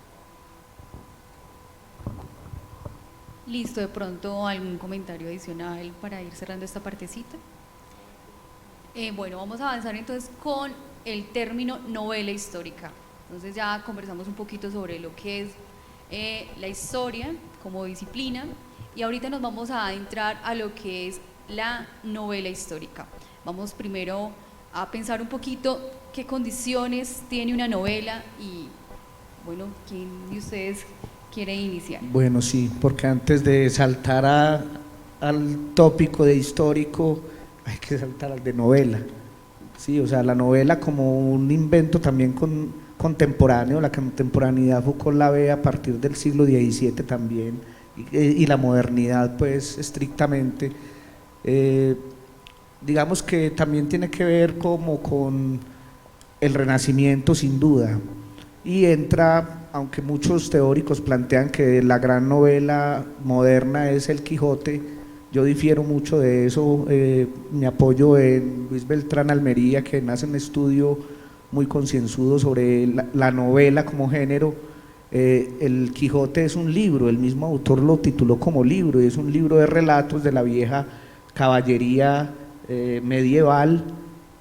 Listo, de pronto algún comentario adicional para ir cerrando esta partecita. Bueno, vamos a avanzar entonces con el término novela histórica. Entonces ya conversamos un poquito sobre lo que es la historia como disciplina, y ahorita nos vamos a adentrar a lo que es la novela histórica. Vamos primero a pensar un poquito qué condiciones tiene una novela, y bueno, ¿quién de ustedes quiere iniciar? Bueno, sí, porque antes de saltar al tópico de histórico, hay que saltar al de novela. Sí, o sea, la novela como un invento también contemporáneo, la contemporaneidad Foucault la ve a partir del siglo XVII también, y la modernidad pues estrictamente. Digamos que también tiene que ver como con el Renacimiento sin duda, y entra, aunque muchos teóricos plantean que la gran novela moderna es el Quijote, yo difiero mucho de eso. Me apoyo en Luis Beltrán Almería, que hace un estudio muy concienzudo sobre la novela como género. El Quijote es un libro, el mismo autor lo tituló como libro, y es un libro de relatos de la vieja caballería medieval,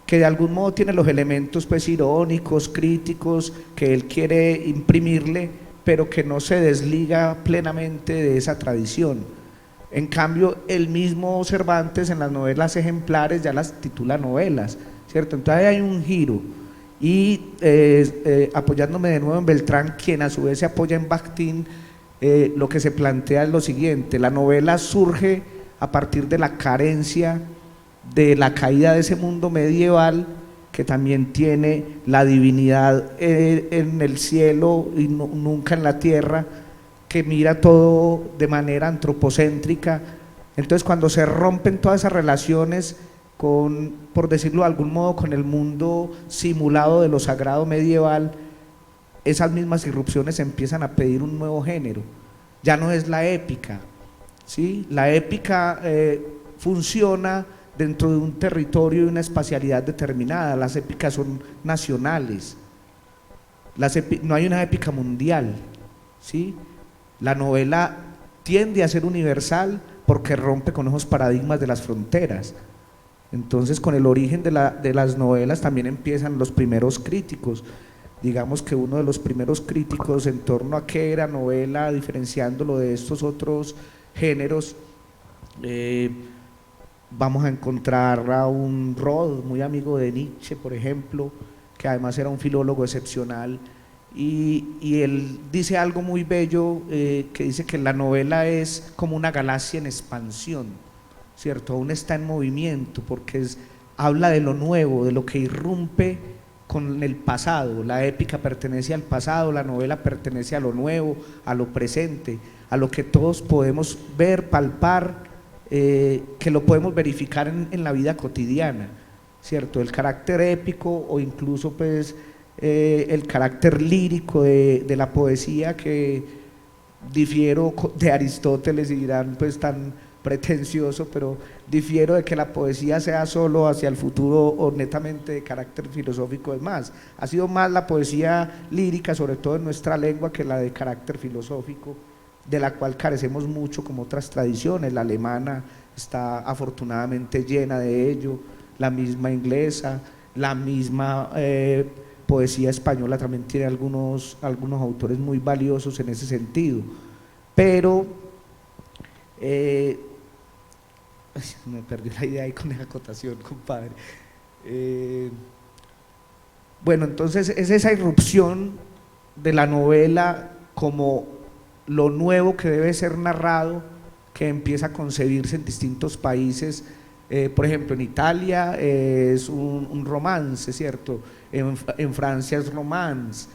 que de algún modo tiene los elementos pues irónicos, críticos, que él quiere imprimirle, pero que no se desliga plenamente de esa tradición. En cambio, el mismo Cervantes en las novelas ejemplares ya las titula novelas, ¿cierto? Entonces hay un giro, y apoyándome de nuevo en Beltrán, quien a su vez se apoya en Bakhtin, lo que se plantea es lo siguiente: la novela surge a partir de la carencia de la caída de ese mundo medieval, que también tiene la divinidad en el cielo y nunca en la tierra, que mira todo de manera antropocéntrica. Entonces, cuando se rompen todas esas relaciones con, por decirlo de algún modo, con el mundo simulado de lo sagrado medieval, esas mismas irrupciones empiezan a pedir un nuevo género. Ya no es la épica, ¿sí? La épica funciona dentro de un territorio y una espacialidad determinada. Las épicas son nacionales, no hay una épica mundial, ¿sí? La novela tiende a ser universal porque rompe con esos paradigmas de las fronteras. Entonces, con el origen de las novelas también empiezan los primeros críticos. Digamos que uno de los primeros críticos en torno a qué era novela, diferenciándolo de estos otros géneros, vamos a encontrar a un Roth, muy amigo de Nietzsche, por ejemplo, que además era un filólogo excepcional, y él dice algo muy bello, que dice que la novela es como una galaxia en expansión, ¿cierto? Aún está en movimiento, porque habla de lo nuevo, de lo que irrumpe con el pasado. La épica pertenece al pasado, la novela pertenece a lo nuevo, a lo presente, a lo que todos podemos ver, palpar, que lo podemos verificar en la vida cotidiana, ¿cierto? El carácter épico, o incluso pues el carácter lírico de la poesía, que difiero de Aristóteles y dirán pues tan pretencioso, pero difiero de que la poesía sea solo hacia el futuro o netamente de carácter filosófico. Es más, ha sido más la poesía lírica, sobre todo en nuestra lengua, que la de carácter filosófico, de la cual carecemos mucho como otras tradiciones. La alemana está afortunadamente llena de ello, la misma inglesa, la misma poesía española también tiene algunos autores muy valiosos en ese sentido. Pero me perdí la idea ahí con esa acotación, compadre. Bueno, entonces es esa irrupción de la novela como lo nuevo que debe ser narrado, que empieza a concebirse en distintos países. Por ejemplo, en Italia es un romance, ¿cierto? En Francia es romance,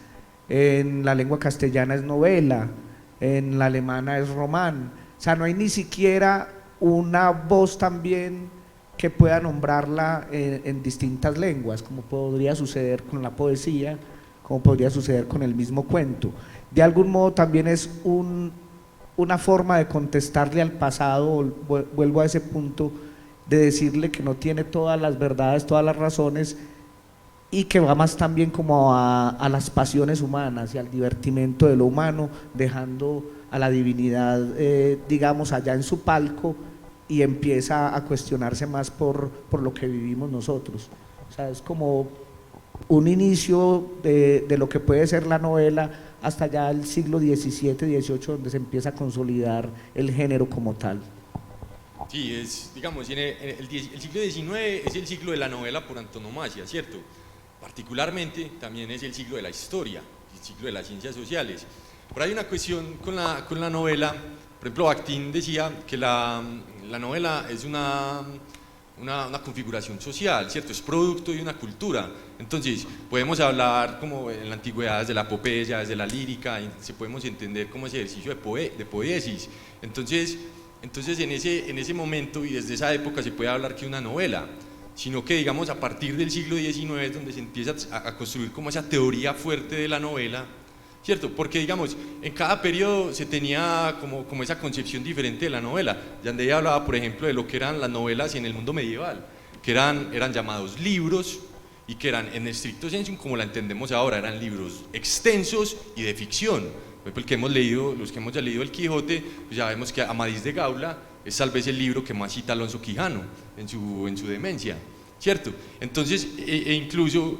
en la lengua castellana es novela, en la alemana es román. O sea, no hay ni siquiera una voz también que pueda nombrarla en distintas lenguas, como podría suceder con la poesía, como podría suceder con el mismo cuento. De algún modo también es una forma de contestarle al pasado. Vuelvo a ese punto de decirle que no tiene todas las verdades, todas las razones, y que va más también como a las pasiones humanas y al divertimento de lo humano, dejando a la divinidad, digamos, allá en su palco, y empieza a cuestionarse más por lo que vivimos nosotros. O sea, es como un inicio de lo que puede ser la novela hasta ya el siglo XVII, XVIII, donde se empieza a consolidar el género como tal. Sí, es, digamos, el siglo XIX es el siglo de la novela por antonomasia, ¿cierto? Particularmente también es el siglo de la historia, el siglo de las ciencias sociales. Pero hay una cuestión con la novela. Por ejemplo, Bakhtin decía que la novela es una configuración social, ¿cierto? Es producto de una cultura. Entonces, podemos hablar como en la antigüedad desde la epopeya, desde la lírica, y se podemos entender como ese ejercicio de poiesis. Entonces en ese momento y desde esa época se puede hablar que una novela, sino que, digamos, a partir del siglo XIX es donde se empieza a construir como esa teoría fuerte de la novela, ¿cierto? Porque, digamos, en cada periodo se tenía como esa concepción diferente de la novela. Yandell hablaba, por ejemplo, de lo que eran las novelas en el mundo medieval, que eran llamados libros, y que eran, en estricto sensu, como la entendemos ahora, eran libros extensos y de ficción. Por ejemplo, los que hemos ya leído El Quijote, pues ya vemos que Amadís de Gaula es tal vez el libro que más cita Alonso Quijano en su demencia, ¿cierto? Entonces, incluso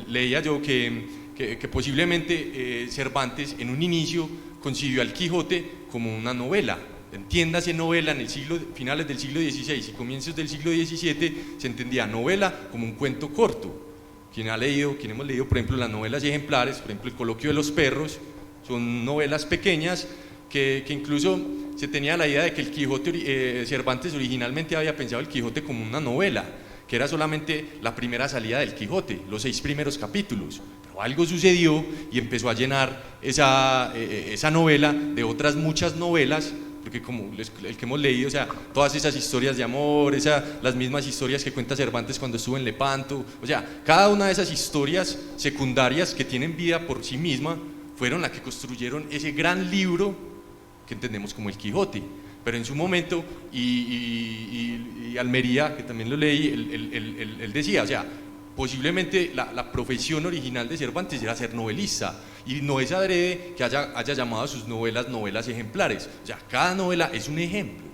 leía yo que posiblemente Cervantes en un inicio concibió al Quijote como una novela. Entiéndase novela, en el finales del siglo XVI y comienzos del siglo XVII se entendía novela como un cuento corto. Quien hemos leído, por ejemplo, las novelas ejemplares, por ejemplo, El Coloquio de los Perros, son novelas pequeñas que incluso se tenía la idea de que el Quijote, Cervantes originalmente había pensado el Quijote como una novela, que era solamente la primera salida del Quijote, los 6 primeros capítulos. Pero algo sucedió y empezó a llenar esa novela de otras muchas novelas, porque como el que hemos leído, o sea, todas esas historias de amor, las mismas historias que cuenta Cervantes cuando estuvo en Lepanto, o sea, cada una de esas historias secundarias que tienen vida por sí misma fueron las que construyeron ese gran libro que entendemos como el Quijote. Pero en su momento, y Almería, que también lo leí, él decía, o sea, posiblemente la profesión original de Cervantes era ser novelista, y no es adrede que haya llamado a sus novelas ejemplares. O sea, cada novela es un ejemplo,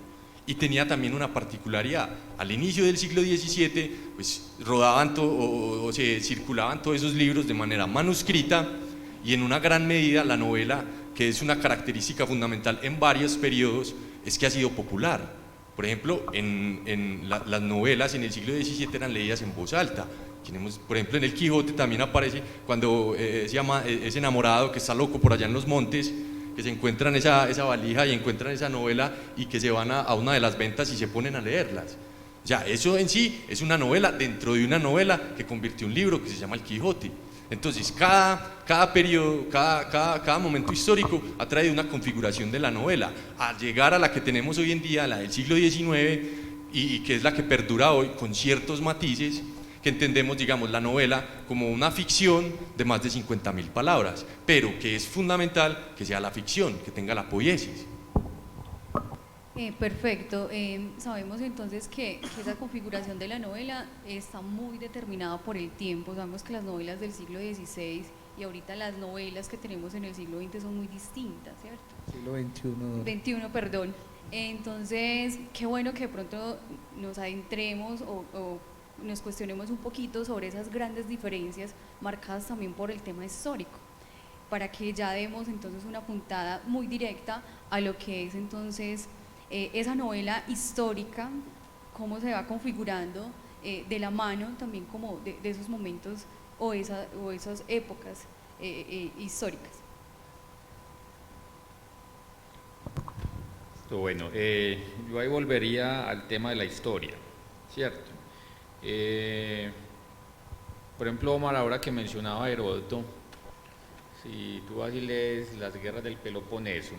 y tenía también una particularidad. Al inicio del siglo XVII pues rodaban o se circulaban todos esos libros de manera manuscrita, y en una gran medida la novela, que es una característica fundamental en varios periodos, es que ha sido popular. Por ejemplo, las novelas en el siglo XVII eran leídas en voz alta. Por ejemplo, en El Quijote también aparece cuando ese enamorado que está loco por allá en los montes, que se encuentran esa valija y encuentran esa novela, y que se van a una de las ventas y se ponen a leerlas. O sea, eso en sí es una novela dentro de una novela que convirtió un libro que se llama El Quijote. Entonces, cada periodo, cada momento histórico ha traído una configuración de la novela, a llegar a la que tenemos hoy en día, la del siglo XIX, y que es la que perdura hoy con ciertos matices, que que entendemos, digamos, la novela como una ficción de más de 50.000 palabras, pero que es fundamental que sea la ficción, que tenga la poiesis. Perfecto. Sabemos entonces que esa configuración de la novela está muy determinada por el tiempo. Sabemos que las novelas del siglo XVI y ahorita las novelas que tenemos en el siglo XX son muy distintas, ¿cierto? Siglo XXI. XXI, perdón. Entonces, qué bueno que de pronto nos adentremos o nos cuestionemos un poquito sobre esas grandes diferencias marcadas también por el tema histórico, para que ya demos entonces una puntada muy directa a lo que es entonces esa novela histórica, cómo se va configurando de la mano también como de esos momentos o esas épocas históricas. Bueno, yo ahí volvería al tema de la historia, ¿cierto? Por ejemplo, Omar, ahora que mencionaba a Heródoto, si tú vas y lees las guerras del Peloponeso,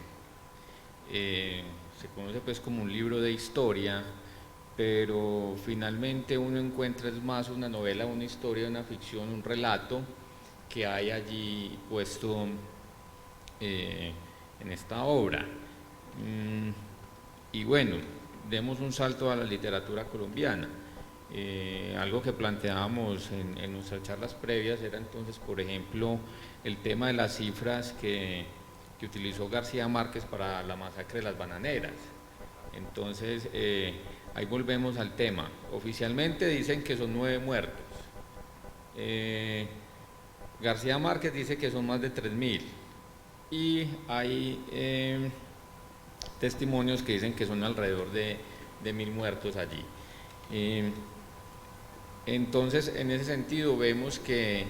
se conoce pues como un libro de historia, pero finalmente uno encuentra es más una novela, una historia, una ficción, un relato que hay allí puesto en esta obra. Y bueno, demos un salto a la literatura colombiana. Algo que planteábamos en nuestras charlas previas era entonces, por ejemplo, el tema de las cifras que utilizó García Márquez para la masacre de las bananeras. Entonces, ahí volvemos al tema. Oficialmente dicen que son 9 muertos. García Márquez dice que son más de 3.000. Y hay testimonios que dicen que son alrededor de 1.000 muertos allí. Entonces, en ese sentido, vemos que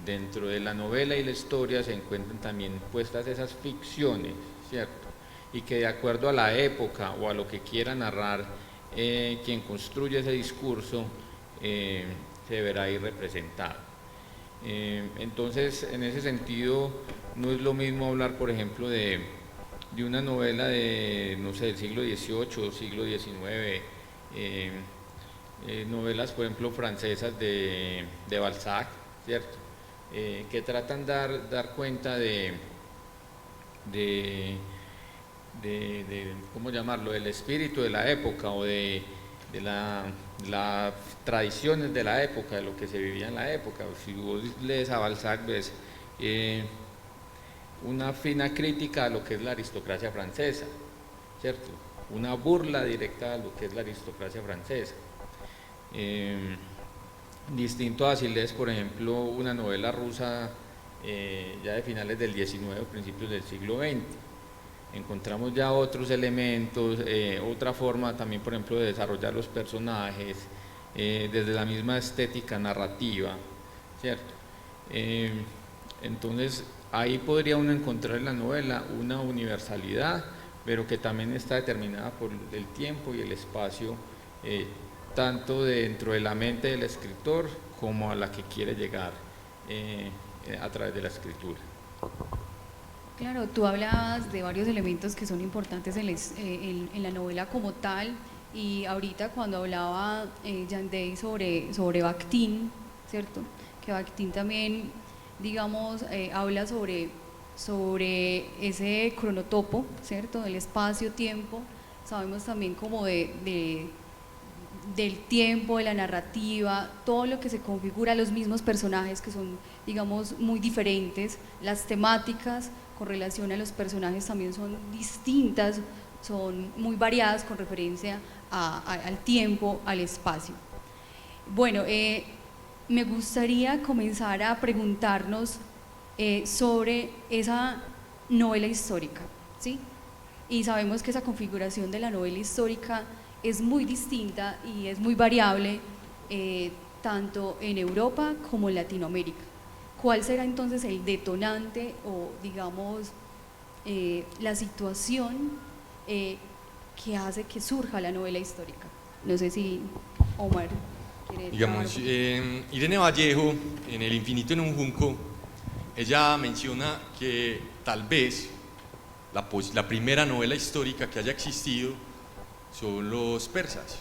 dentro de la novela y la historia se encuentran también puestas esas ficciones, ¿cierto? Y que de acuerdo a la época o a lo que quiera narrar quien construye ese discurso, se verá ahí representado. Entonces, en ese sentido, no es lo mismo hablar, por ejemplo, de una novela de, no sé, del siglo XVIII o siglo XIX, novelas, por ejemplo, francesas de Balzac, ¿cierto? Que tratan de dar cuenta de ¿cómo llamarlo?, del espíritu de la época o de las tradiciones de la época, de lo que se vivía en la época. Si vos lees a Balzac, ves una fina crítica a lo que es la aristocracia francesa, ¿cierto? Una burla directa a lo que es la aristocracia francesa. Distinto a si lees, por ejemplo, una novela rusa ya de finales del XIX o principios del siglo XX. Encontramos ya otros elementos, otra forma también, por ejemplo, de desarrollar los personajes, desde la misma estética narrativa, ¿cierto? Entonces, ahí podría uno encontrar en la novela una universalidad, pero que también está determinada por el tiempo y el espacio, tanto dentro de la mente del escritor como a la que quiere llegar a través de la escritura. Claro, tú hablabas de varios elementos que son importantes en la novela como tal, y ahorita cuando hablaba Yandey sobre Bakhtin, ¿cierto? Que Bakhtin también, digamos, habla sobre ese cronotopo, ¿cierto? Del espacio-tiempo. Sabemos también como del tiempo, de la narrativa, todo lo que se configura, los mismos personajes que son, digamos, muy diferentes, las temáticas con relación a los personajes también son distintas, son muy variadas con referencia al tiempo, al espacio. Bueno, me gustaría comenzar a preguntarnos sobre esa novela histórica, ¿sí? Y sabemos que esa configuración de la novela histórica es muy distinta y es muy variable, tanto en Europa como en Latinoamérica. ¿Cuál será entonces el detonante o, digamos, la situación que hace que surja la novela histórica? No sé si Omar quiere... Digamos, Irene Vallejo, en El infinito en un junco, ella menciona que tal vez la primera novela histórica que haya existido son los persas.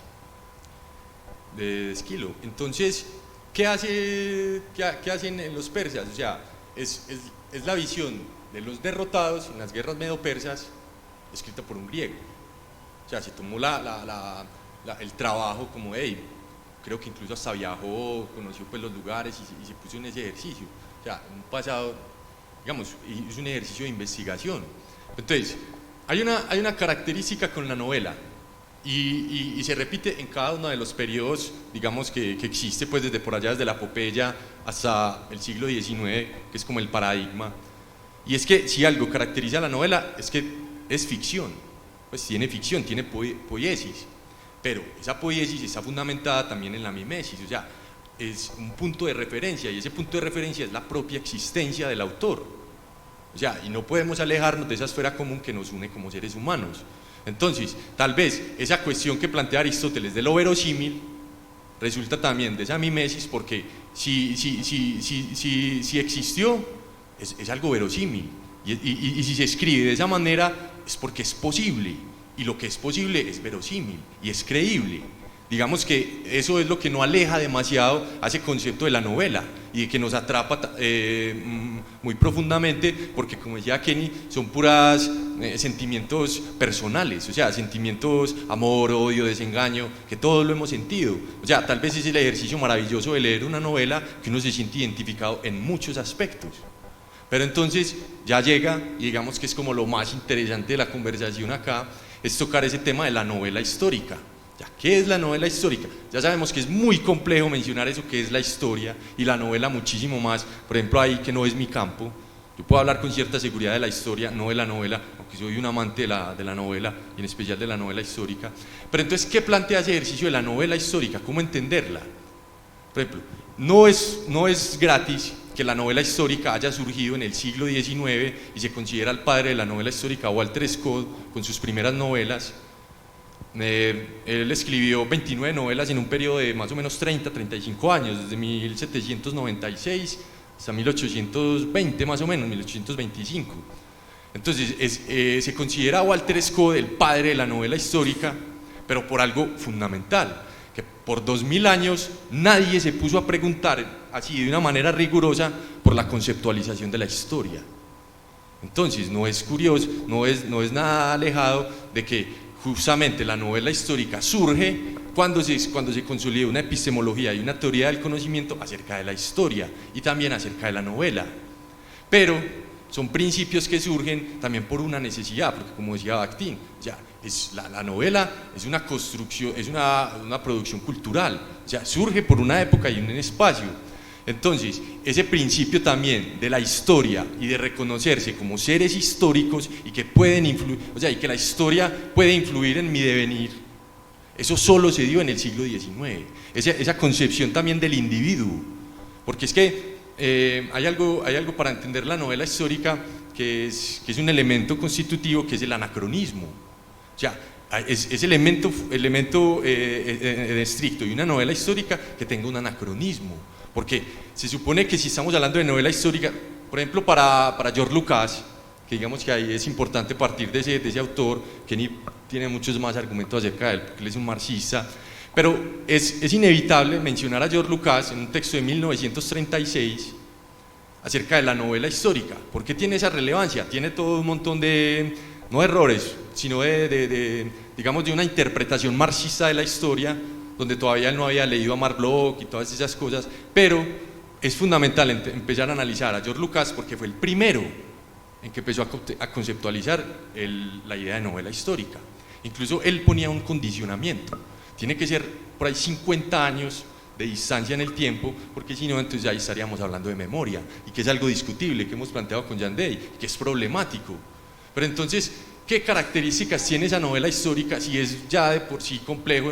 de Esquilo. Entonces, ¿qué hacen los persas? O sea, es la visión de los derrotados en las guerras medo-persas, escrita por un griego. O sea, se tomó el trabajo como, hey, creo que incluso hasta viajó, conoció pues los lugares y se puso en ese ejercicio. O sea, un pasado, digamos, hizo un ejercicio de investigación. Entonces, hay una característica con la novela y se repite en cada uno de los periodos, digamos, que existe, pues desde por allá, desde la epopeya hasta el siglo XIX, que es como el paradigma. Y es que si algo caracteriza a la novela es que es ficción, pues tiene ficción, tiene poiesis, pero esa poiesis está fundamentada también en la mimesis, o sea, es un punto de referencia y ese punto de referencia es la propia existencia del autor. O sea, y no podemos alejarnos de esa esfera común que nos une como seres humanos. Entonces, tal vez esa cuestión que plantea Aristóteles de lo verosímil resulta también de esa mimesis, porque si existió, es algo verosímil. Y si se escribe de esa manera, es porque es posible. Y lo que es posible es verosímil y es creíble. Digamos que eso es lo que no aleja demasiado a ese concepto de la novela y de que nos atrapa muy profundamente, porque como decía Kenny, son puras sentimientos personales, o sea, sentimientos, amor, odio, desengaño, que todos lo hemos sentido. O sea, tal vez es el ejercicio maravilloso de leer una novela que uno se siente identificado en muchos aspectos. Pero entonces ya llega, y digamos que es como lo más interesante de la conversación acá, es tocar ese tema de la novela histórica. Ya, ¿qué es la novela histórica? Ya sabemos que es muy complejo mencionar eso que es la historia, y la novela muchísimo más. Por ejemplo, ahí que no es mi campo, yo puedo hablar con cierta seguridad de la historia, no de la novela, aunque soy un amante de la novela, y en especial de la novela histórica. Pero entonces, ¿qué plantea ese ejercicio de la novela histórica? ¿Cómo entenderla? Por ejemplo, no es gratis que la novela histórica haya surgido en el siglo XIX y se considera el padre de la novela histórica Walter Scott con sus primeras novelas. Él escribió 29 novelas en un periodo de más o menos 30-35 años, desde 1796 hasta 1820 más o menos, 1825. Entonces se considera a Walter Scott el padre de la novela histórica, pero por algo fundamental, que por 2000 años nadie se puso a preguntar así de una manera rigurosa por la conceptualización de la historia. Entonces no es curioso, no es nada alejado de que justamente la novela histórica surge cuando se consolida una epistemología y una teoría del conocimiento acerca de la historia y también acerca de la novela. Pero son principios que surgen también por una necesidad, porque como decía Bakhtin, ya, la novela es una construcción, es una producción cultural, o sea, surge por una época y un espacio. Entonces, ese principio también de la historia y de reconocerse como seres históricos y que pueden influir, o sea, y que la historia puede influir en mi devenir, eso solo se dio en el siglo XIX, esa concepción también del individuo, porque es que hay algo para entender la novela histórica que es un elemento constitutivo, que es el anacronismo. O sea, es elemento estricto y una novela histórica que tenga un anacronismo, porque se supone que si estamos hablando de novela histórica, por ejemplo para George Lucas, que digamos que ahí es importante partir de ese autor, que tiene muchos más argumentos acerca de él, porque él es un marxista, pero es inevitable mencionar a George Lucas en un texto de 1936 acerca de la novela histórica. ¿Por qué tiene esa relevancia? Tiene todo un montón de, no errores, sino digamos de una interpretación marxista de la historia, donde todavía él no había leído a Mark Bloch y todas esas cosas, pero es fundamental empezar a analizar a George Lucas porque fue el primero en que empezó a conceptualizar la idea de novela histórica. Incluso él ponía un condicionamiento, tiene que ser por ahí 50 años de distancia en el tiempo, porque si no, entonces ya estaríamos hablando de memoria, y que es algo discutible, que hemos planteado con Jan Day, que es problemático. Pero entonces, ¿qué características tiene esa novela histórica si es ya de por sí complejo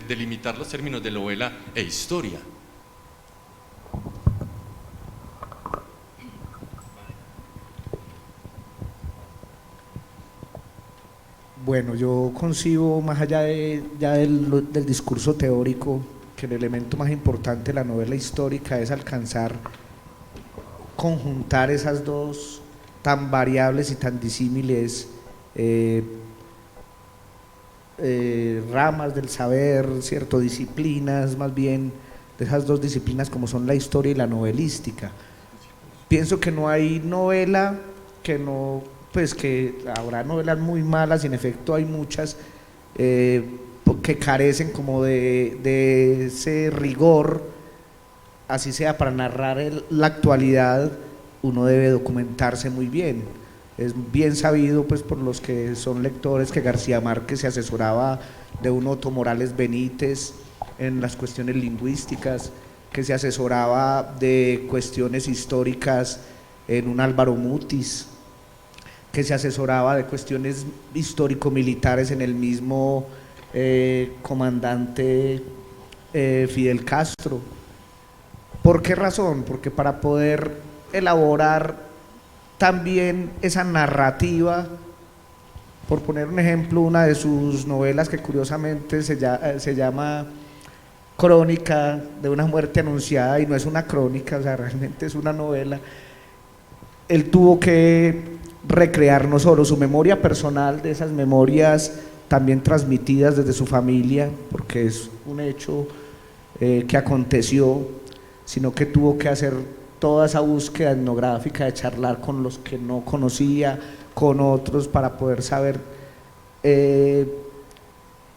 delimitar los términos de novela e historia? Bueno, yo concibo más allá del discurso teórico que el elemento más importante de la novela histórica es alcanzar conjuntar esas dos tan variables y tan disímiles ramas del saber, ¿cierto? Disciplinas, más bien, de esas dos disciplinas como son la historia y la novelística. Pienso que no hay novela que no, pues que habrá novelas muy malas y en efecto hay muchas que carecen como de ese rigor, así sea para narrar la actualidad, uno debe documentarse muy bien. Es bien sabido pues por los que son lectores que García Márquez se asesoraba de un Otto Morales Benítez en las cuestiones lingüísticas, que se asesoraba de cuestiones históricas en un Álvaro Mutis, que se asesoraba de cuestiones histórico-militares en el mismo comandante Fidel Castro. ¿Por qué razón? Porque para poder elaborar también esa narrativa, por poner un ejemplo, una de sus novelas que curiosamente se llama Crónica de una muerte anunciada, y no es una crónica, o sea, realmente es una novela. Él tuvo que recrear no solo su memoria personal, de esas memorias también transmitidas desde su familia, porque es un hecho que aconteció, sino que tuvo que hacer toda esa búsqueda etnográfica, de charlar con los que no conocía, con otros, para poder saber en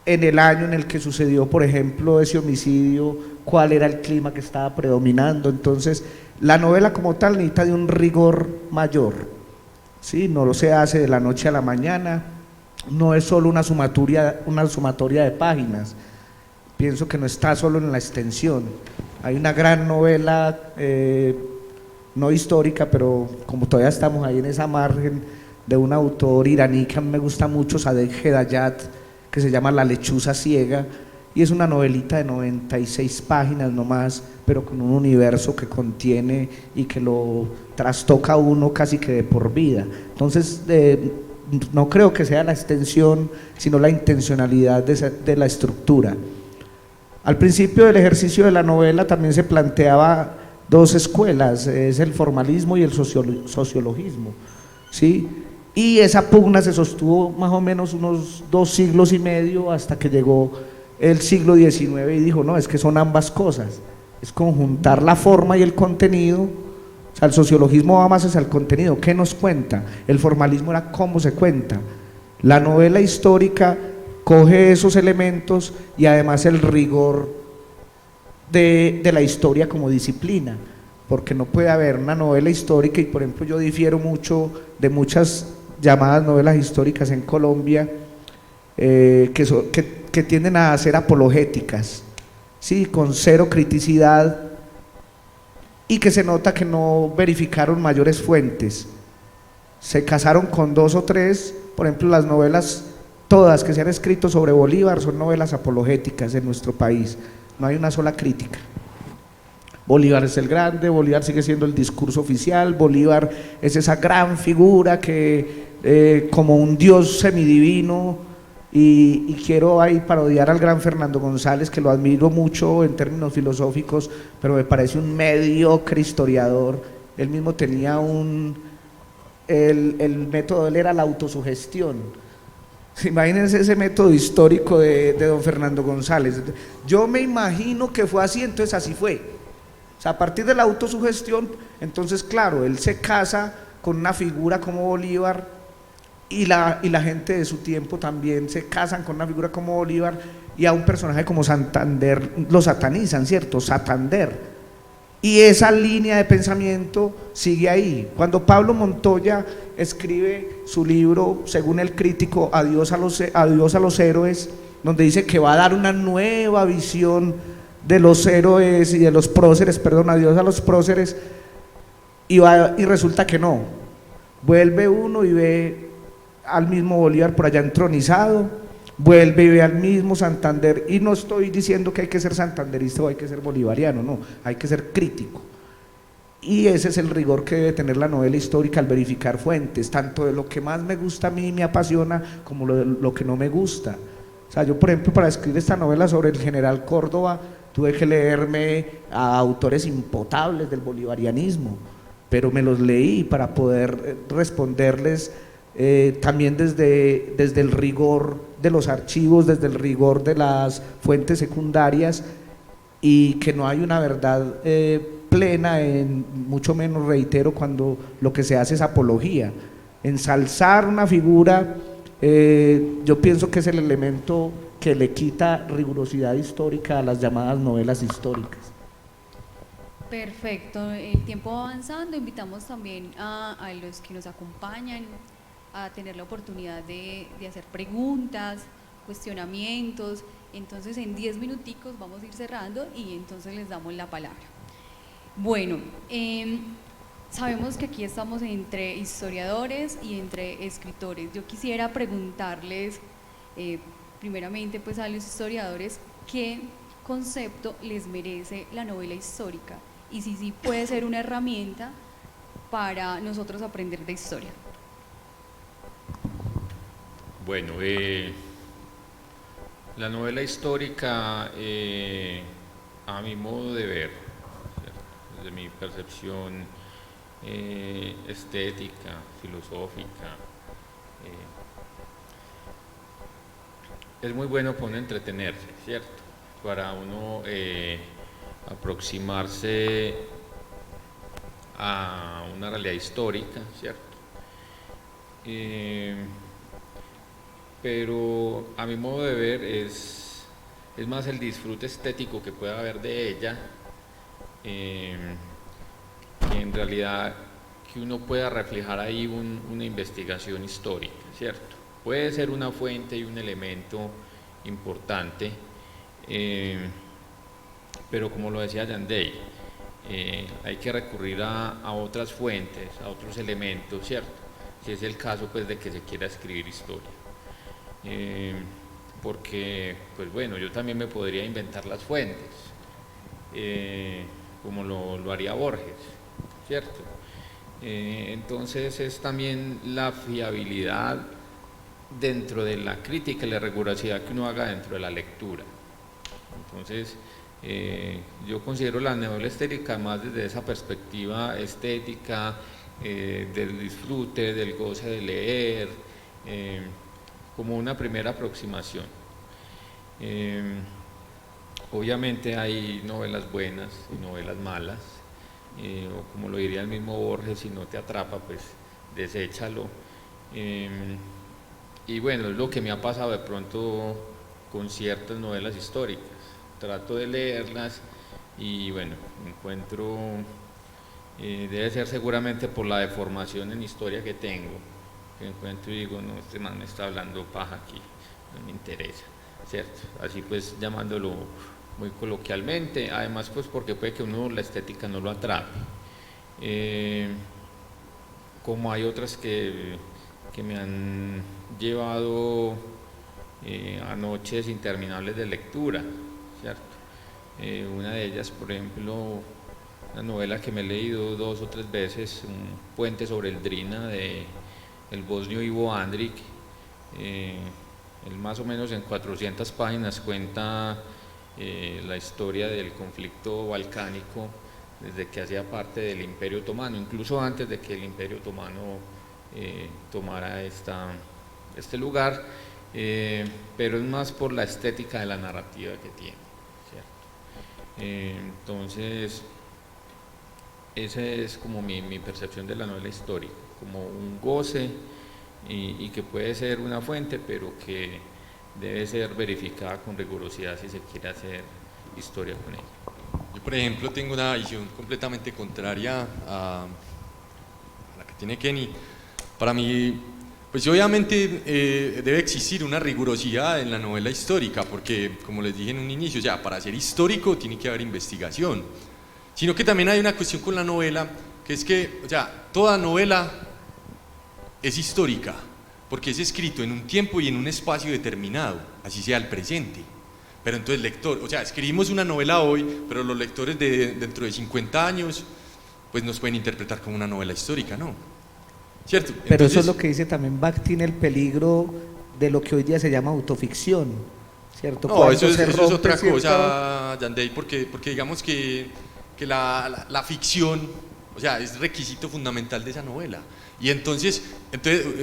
el año en el que sucedió, por ejemplo, ese homicidio, cuál era el clima que estaba predominando. Entonces, la novela como tal necesita de un rigor mayor, ¿sí? No lo se hace de la noche a la mañana, no es solo una sumatoria de páginas. Pienso que no está solo en la extensión. Hay una gran novela, no histórica, pero como todavía estamos ahí en esa margen, de un autor iraní que a mí me gusta mucho, Sadegh Hedayat, que se llama La lechuza ciega, y es una novelita de 96 páginas nomás, pero con un universo que contiene y que lo trastoca a uno casi que de por vida. Entonces, no creo que sea la extensión, sino la intencionalidad de la estructura. Al principio del ejercicio de la novela también se planteaba dos escuelas, es el formalismo y el sociologismo, ¿sí? Y esa pugna se sostuvo más o menos unos 2 siglos y medio, hasta que llegó el siglo XIX y dijo, no, es que son ambas cosas, es conjuntar la forma y el contenido. O sea, el sociologismo va más hacia el contenido, ¿qué nos cuenta? El formalismo era cómo se cuenta. La novela histórica coge esos elementos y además el rigor de la historia como disciplina, porque no puede haber una novela histórica, y por ejemplo yo difiero mucho de muchas llamadas novelas históricas en Colombia que tienden a ser apologéticas, ¿sí? Con cero criticidad, y que se nota que no verificaron mayores fuentes, se casaron con 2 o 3, por ejemplo las novelas todas que se han escrito sobre Bolívar son novelas apologéticas en nuestro país, no hay una sola crítica. Bolívar es el grande, Bolívar sigue siendo el discurso oficial, Bolívar es esa gran figura que como un dios semidivino, y quiero ahí parodiar al gran Fernando González, que lo admiro mucho en términos filosóficos, pero me parece un mediocre historiador. Él mismo tenía el método de él era la autosugestión. Imagínense ese método histórico de don Fernando González. Yo me imagino que fue así, entonces así fue. O sea, a partir de la autosugestión, entonces claro, él se casa con una figura como Bolívar, y la gente de su tiempo también se casan con una figura como Bolívar, y a un personaje como Santander lo satanizan, ¿cierto? Santander. Y esa línea de pensamiento sigue ahí. Cuando Pablo Montoya escribe su libro, según el crítico, Adiós a los héroes, donde dice que va a dar una nueva visión de los héroes y de los próceres, perdón, Adiós a los próceres, y resulta que no. Vuelve uno y ve al mismo Bolívar por allá entronizado, vuelve y ve al mismo Santander, y no estoy diciendo que hay que ser santanderista o hay que ser bolivariano, no, hay que ser crítico. Y ese es el rigor que debe tener la novela histórica al verificar fuentes, tanto de lo que más me gusta a mí, me apasiona, como lo que no me gusta. O sea, yo por ejemplo para escribir esta novela sobre el general Córdoba tuve que leerme a autores impotables del bolivarianismo, pero me los leí para poder responderles también desde el rigor de los archivos, desde el rigor de las fuentes secundarias, y que no hay una verdad plena, mucho menos, reitero, cuando lo que se hace es apología. Ensalzar una figura, yo pienso que es el elemento que le quita rigurosidad histórica a las llamadas novelas históricas. Perfecto, el tiempo va avanzando, invitamos también a los que nos acompañan a tener la oportunidad de hacer preguntas, cuestionamientos. Entonces en 10 minuticos vamos a ir cerrando y entonces les damos la palabra. Bueno, sabemos que aquí estamos entre historiadores y entre escritores. Yo quisiera preguntarles, primeramente pues a los historiadores, ¿qué concepto les merece la novela histórica? Y si sí puede ser una herramienta para nosotros aprender de historia. Bueno, la novela histórica, a mi modo de ver, desde mi percepción estética, filosófica, es muy bueno para uno entretenerse, ¿cierto? Para uno aproximarse a una realidad histórica, ¿cierto? Pero a mi modo de ver es más el disfrute estético que pueda haber de ella, que en realidad que uno pueda reflejar ahí una investigación histórica, ¿cierto? Puede ser una fuente y un elemento importante, pero como lo decía Yandey, hay que recurrir a otras fuentes, a otros elementos, ¿cierto? Si es el caso pues de que se quiera escribir historia. Porque, pues bueno, yo también me podría inventar las fuentes, como lo haría Borges, ¿cierto? Entonces es también la fiabilidad dentro de la crítica y la rigurosidad que uno haga dentro de la lectura. Entonces, yo considero la novela estética más desde esa perspectiva estética, del disfrute, del goce de leer, como una primera aproximación. Obviamente hay novelas buenas y novelas malas, o como lo diría el mismo Borges, si no te atrapa, pues deséchalo. Y bueno, es lo que me ha pasado de pronto con ciertas novelas históricas. Trato de leerlas y bueno, encuentro, debe ser seguramente por la deformación en historia que tengo, que encuentro y digo, no, este man me está hablando paja aquí, no me interesa, ¿cierto? Así pues llamándolo muy coloquialmente, además pues porque puede que uno la estética no lo atrape, como hay otras que me han llevado a noches interminables de lectura, ¿cierto? Una de ellas, por ejemplo, una novela que me he leído 2 o 3 veces, Un puente sobre el Drina, de el bosnio Ivo Andrić. Él más o menos en 400 páginas cuenta la historia del conflicto balcánico desde que hacía parte del Imperio Otomano, incluso antes de que el Imperio Otomano tomara este lugar, pero es más por la estética de la narrativa que tiene, ¿cierto? Entonces, esa es como mi percepción de la novela histórica, como un goce y que puede ser una fuente, pero que debe ser verificada con rigurosidad si se quiere hacer historia con ella. Yo, por ejemplo, tengo una visión completamente contraria a la que tiene Kenny. Para mí, pues obviamente debe existir una rigurosidad en la novela histórica, porque, como les dije en un inicio, ya para ser histórico tiene que haber investigación, sino que también hay una cuestión con la novela, que es que, o sea, toda novela es histórica, porque es escrito en un tiempo y en un espacio determinado, así sea el presente. Pero entonces lector, o sea, escribimos una novela hoy, pero los lectores dentro de 50 años, pues nos pueden interpretar como una novela histórica, ¿no? ¿Cierto? Pero entonces, eso es lo que dice también Bakhtin, el peligro de lo que hoy día se llama autoficción, ¿cierto? no, eso es otra cierto... cosa, Yandey, porque digamos que la ficción, O sea, es requisito fundamental de esa novela. Y entonces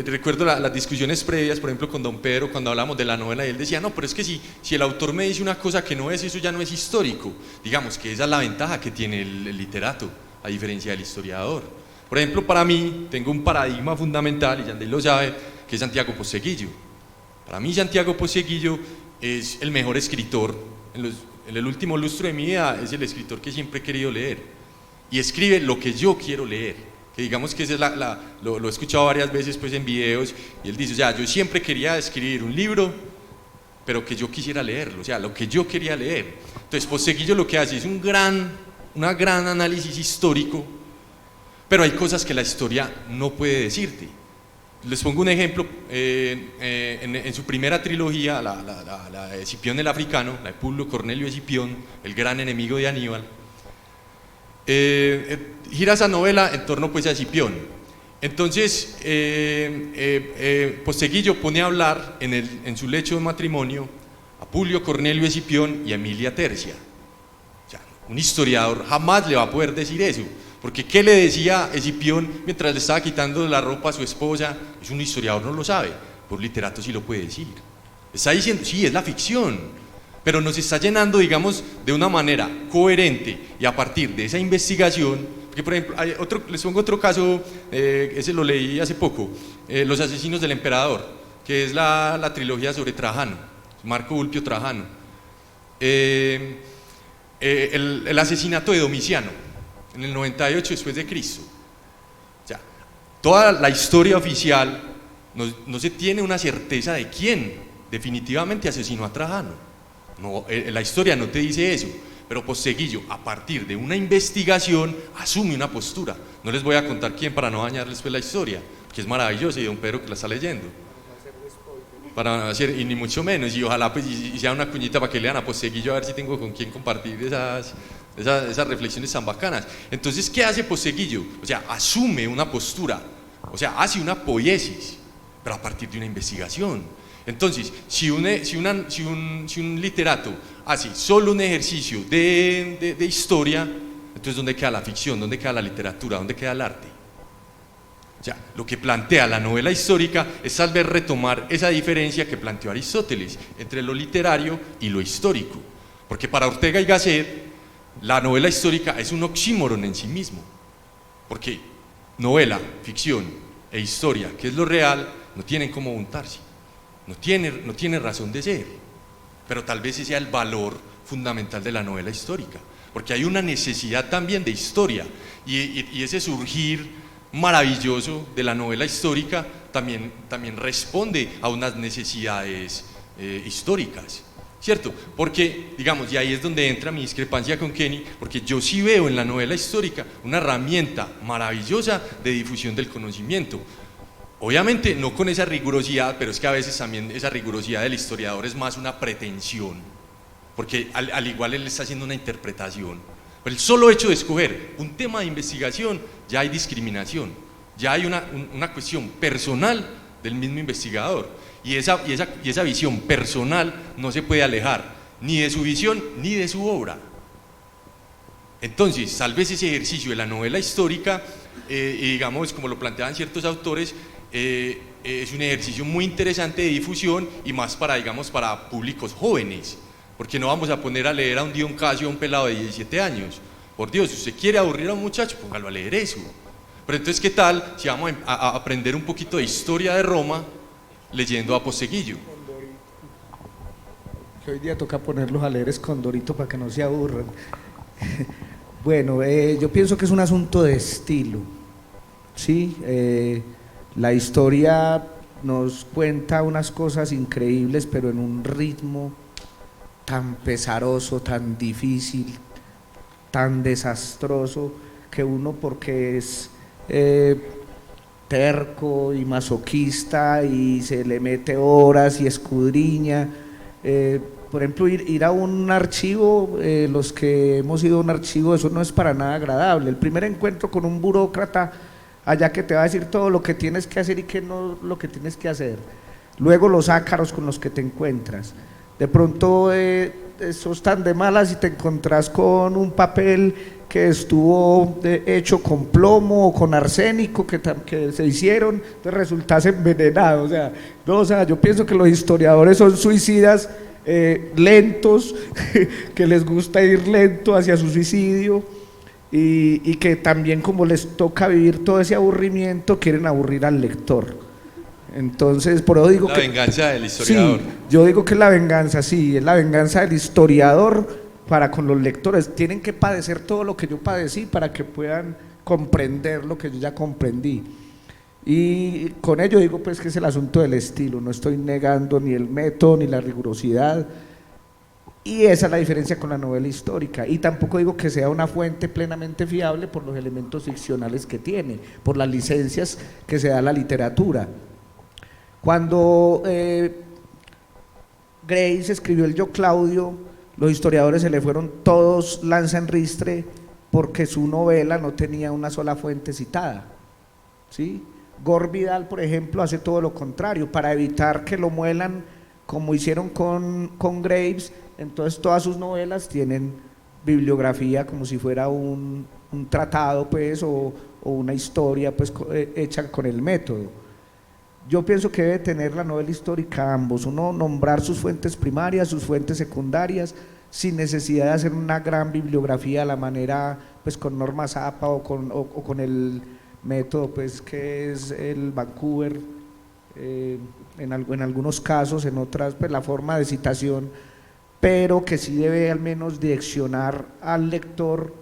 recuerdo las discusiones previas, por ejemplo, con don Pedro, cuando hablamos de la novela, y él decía, no, pero es que si el autor me dice una cosa que no es, eso ya no es histórico. Digamos que esa es la ventaja que tiene el literato, a diferencia del historiador. Por ejemplo, para mí, tengo un paradigma fundamental, y Yandel lo sabe, que es Santiago Posteguillo. Para mí, Santiago Posteguillo es el mejor escritor. En el último lustro de mi vida, es el escritor que siempre he querido leer. Y escribe lo que yo quiero leer. Que digamos que esa es lo he escuchado varias veces pues, en videos, y él dice, o sea, yo siempre quería escribir un libro, pero que yo quisiera leerlo, o sea, lo que yo quería leer. Entonces, Posteguillo lo que hace es un gran análisis histórico, pero hay cosas que la historia no puede decirte. Les pongo un ejemplo, en su primera trilogía, la de Escipión el Africano, la de Publio Cornelio Escipión, el gran enemigo de Aníbal, gira esa novela en torno pues a Escipión. Entonces Posteguillo pone a hablar en su lecho de matrimonio a Publio Cornelio Escipión y a Emilia Tercia. O sea, un historiador jamás le va a poder decir eso, porque ¿qué le decía Escipión mientras le estaba quitando la ropa a su esposa? Es un historiador, no lo sabe, por literato sí lo puede decir. Está diciendo, sí, es la ficción, pero nos está llenando, digamos, de una manera coherente y a partir de esa investigación, porque por ejemplo, les pongo otro caso, ese lo leí hace poco, Los asesinos del emperador, que es la trilogía sobre Trajano, Marco Vulpio Trajano, el asesinato de Domiciano, en el 98 después de Cristo. O sea, toda la historia oficial no se tiene una certeza de quién definitivamente asesinó a Trajano. No, la historia no te dice eso, pero Posteguillo, a partir de una investigación, asume una postura. No les voy a contar quién para no dañarles pues la historia, que es maravillosa, y don Pedro que la está leyendo. Para no hacer, y ni mucho menos, y ojalá pues y sea una cuñita para que lean a Posteguillo a ver si tengo con quién compartir esas reflexiones tan bacanas. Entonces, ¿qué hace Posteguillo? O sea, asume una postura, o sea, hace una poiesis, pero a partir de una investigación. Entonces, si un literato hace solo un ejercicio de historia, entonces ¿dónde queda la ficción? ¿Dónde queda la literatura? ¿Dónde queda el arte? O sea, lo que plantea la novela histórica es tal vez retomar esa diferencia que planteó Aristóteles entre lo literario y lo histórico. Porque para Ortega y Gasset, la novela histórica es un oxímoron en sí mismo. Porque novela, ficción e historia, que es lo real, no tienen cómo juntarse. No tiene razón de ser, pero tal vez ese sea el valor fundamental de la novela histórica, porque hay una necesidad también de historia, y ese surgir maravilloso de la novela histórica también responde a unas necesidades históricas, ¿cierto? Porque, digamos, y ahí es donde entra mi discrepancia con Kenny, porque yo sí veo en la novela histórica una herramienta maravillosa de difusión del conocimiento. Obviamente no con esa rigurosidad, pero es que a veces también esa rigurosidad del historiador es más una pretensión, porque al igual él está haciendo una interpretación. Pero el solo hecho de escoger un tema de investigación, ya hay discriminación, ya hay una cuestión personal del mismo investigador, y esa visión personal no se puede alejar ni de su visión ni de su obra. Entonces, tal vez ese ejercicio de la novela histórica, y digamos, como lo planteaban ciertos autores, es un ejercicio muy interesante de difusión y más para, digamos, para públicos jóvenes, porque no vamos a poner a leer a un Dion Casio a un pelado de 17 años. Por Dios, si usted quiere aburrir a un muchacho, póngalo a leer eso. Pero entonces, ¿qué tal si vamos a aprender un poquito de historia de Roma leyendo a Posteguillo? Que hoy día toca ponerlos a leer Escondorito para que no se aburran. Bueno, yo pienso que es un asunto de estilo, ¿sí? La historia nos cuenta unas cosas increíbles, pero en un ritmo tan pesaroso, tan difícil, tan desastroso, que uno, porque es terco y masoquista y se le mete horas y escudriña, por ejemplo, ir a un archivo, los que hemos ido a un archivo, eso no es para nada agradable. El primer encuentro con un burócrata allá que te va a decir todo lo que tienes que hacer y que no lo que tienes que hacer. Luego los ácaros con los que te encuentras. De pronto sos tan de malas y te encontrás con un papel que estuvo hecho con plomo o con arsénico que se hicieron, entonces resultas envenenado. O sea, yo pienso que los historiadores son suicidas lentos, que les gusta ir lento hacia su suicidio y que también, como les toca vivir todo ese aburrimiento, quieren aburrir al lector. Entonces, por eso digo la que… venganza del historiador. Sí, yo digo que es la venganza, sí, es la venganza del historiador para con los lectores. Tienen que padecer todo lo que yo padecí para que puedan comprender lo que yo ya comprendí. Y con ello digo pues que es el asunto del estilo, no estoy negando ni el método ni la rigurosidad, y esa es la diferencia con la novela histórica. Y tampoco digo que sea una fuente plenamente fiable por los elementos ficcionales que tiene, por las licencias que se da a la literatura. Cuando Grace escribió el Yo Claudio, los historiadores se le fueron todos lanza en ristre porque su novela no tenía una sola fuente citada, ¿sí? Gore Vidal, por ejemplo, hace todo lo contrario, para evitar que lo muelan como hicieron con Graves. Entonces todas sus novelas tienen bibliografía como si fuera un tratado pues, o una historia pues, hecha con el método. Yo pienso que debe tener la novela histórica ambos, uno nombrar sus fuentes primarias, sus fuentes secundarias, sin necesidad de hacer una gran bibliografía a la manera pues con Norma Zappa o con el método pues que es el Vancouver, en algunos casos, en otras pues la forma de citación, pero que sí debe al menos direccionar al lector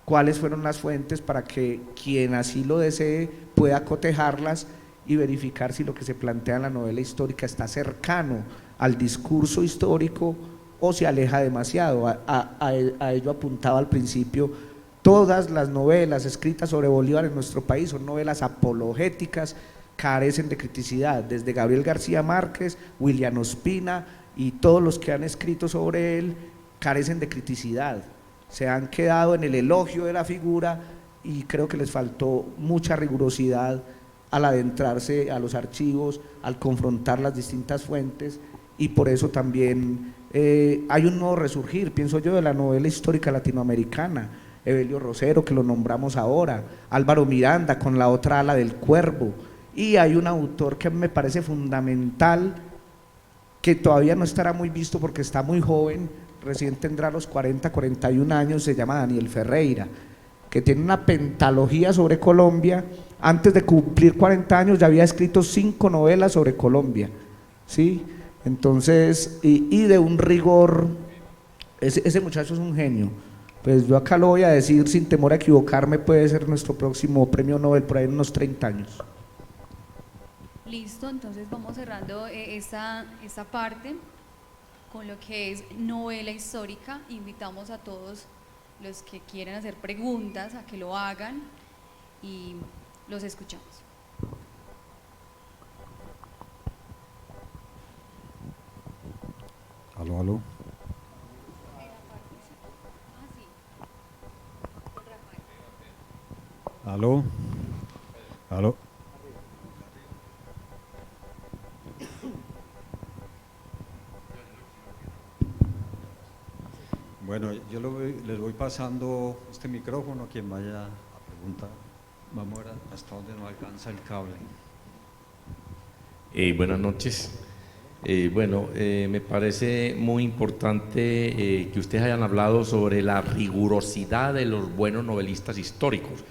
cuáles fueron las fuentes para que quien así lo desee pueda cotejarlas y verificar si lo que se plantea en la novela histórica está cercano al discurso histórico o se aleja demasiado. A ello apuntaba al principio. Todas las novelas escritas sobre Bolívar en nuestro país son novelas apologéticas, carecen de criticidad, desde Gabriel García Márquez, William Ospina y todos los que han escrito sobre él carecen de criticidad, se han quedado en el elogio de la figura y creo que les faltó mucha rigurosidad al adentrarse a los archivos, al confrontar las distintas fuentes, y por eso también hay un nuevo resurgir, pienso yo, de la novela histórica latinoamericana. Evelio Rosero, que lo nombramos ahora, Álvaro Miranda con La otra ala del cuervo, y hay un autor que me parece fundamental, que todavía no estará muy visto porque está muy joven, recién tendrá los 40, 41 años, se llama Daniel Ferreira, que tiene una pentalogía sobre Colombia. Antes de cumplir 40 años ya había escrito 5 novelas sobre Colombia, ¿sí? Entonces, y de un rigor, ese muchacho es un genio. Pues yo acá lo voy a decir sin temor a equivocarme, puede ser nuestro próximo premio Nobel por ahí en unos 30 años. Listo, entonces vamos cerrando esta parte con lo que es novela histórica. Invitamos a todos los que quieran hacer preguntas a que lo hagan y los escuchamos. Aló, aló. Aló, aló. Bueno, yo les voy pasando este micrófono a quien vaya a preguntar. Vamos a ver hasta dónde nos alcanza el cable. Buenas noches. Me parece muy importante que ustedes hayan hablado sobre la rigurosidad de los buenos novelistas históricos.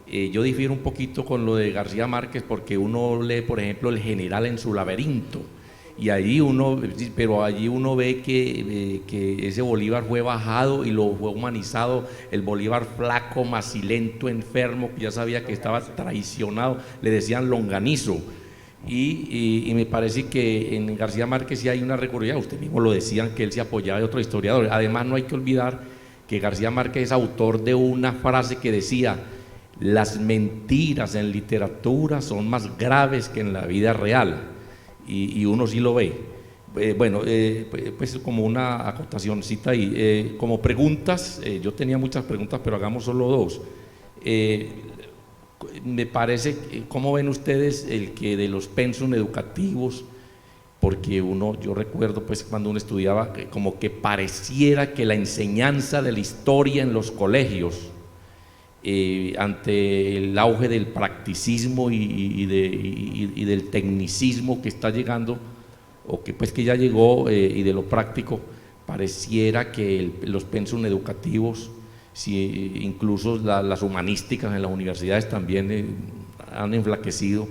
Yo difiero un poquito con lo de García Márquez porque uno lee, por ejemplo, El general en su laberinto y allí uno ve que ese Bolívar fue bajado y lo fue humanizado, el Bolívar flaco, macilento, enfermo, que ya sabía que estaba traicionado, le decían longanizo. Y me parece que en García Márquez sí hay una recurrencia, usted mismo lo decían, que él se apoyaba de otros historiadores. Además, no hay que olvidar que García Márquez es autor de una frase que decía: las mentiras en literatura son más graves que en la vida real, y uno sí lo ve. Pues como una acotacióncita y como preguntas, yo tenía muchas preguntas, pero hagamos solo dos. Me parece, ¿cómo ven ustedes el que de los pensum educativos, porque yo recuerdo pues cuando uno estudiaba, como que pareciera que la enseñanza de la historia en los colegios, ante el auge del practicismo y del tecnicismo que está llegando, o que pues que ya llegó, y de lo práctico, pareciera que los pensum educativos, incluso las humanísticas en las universidades también han enflaquecido.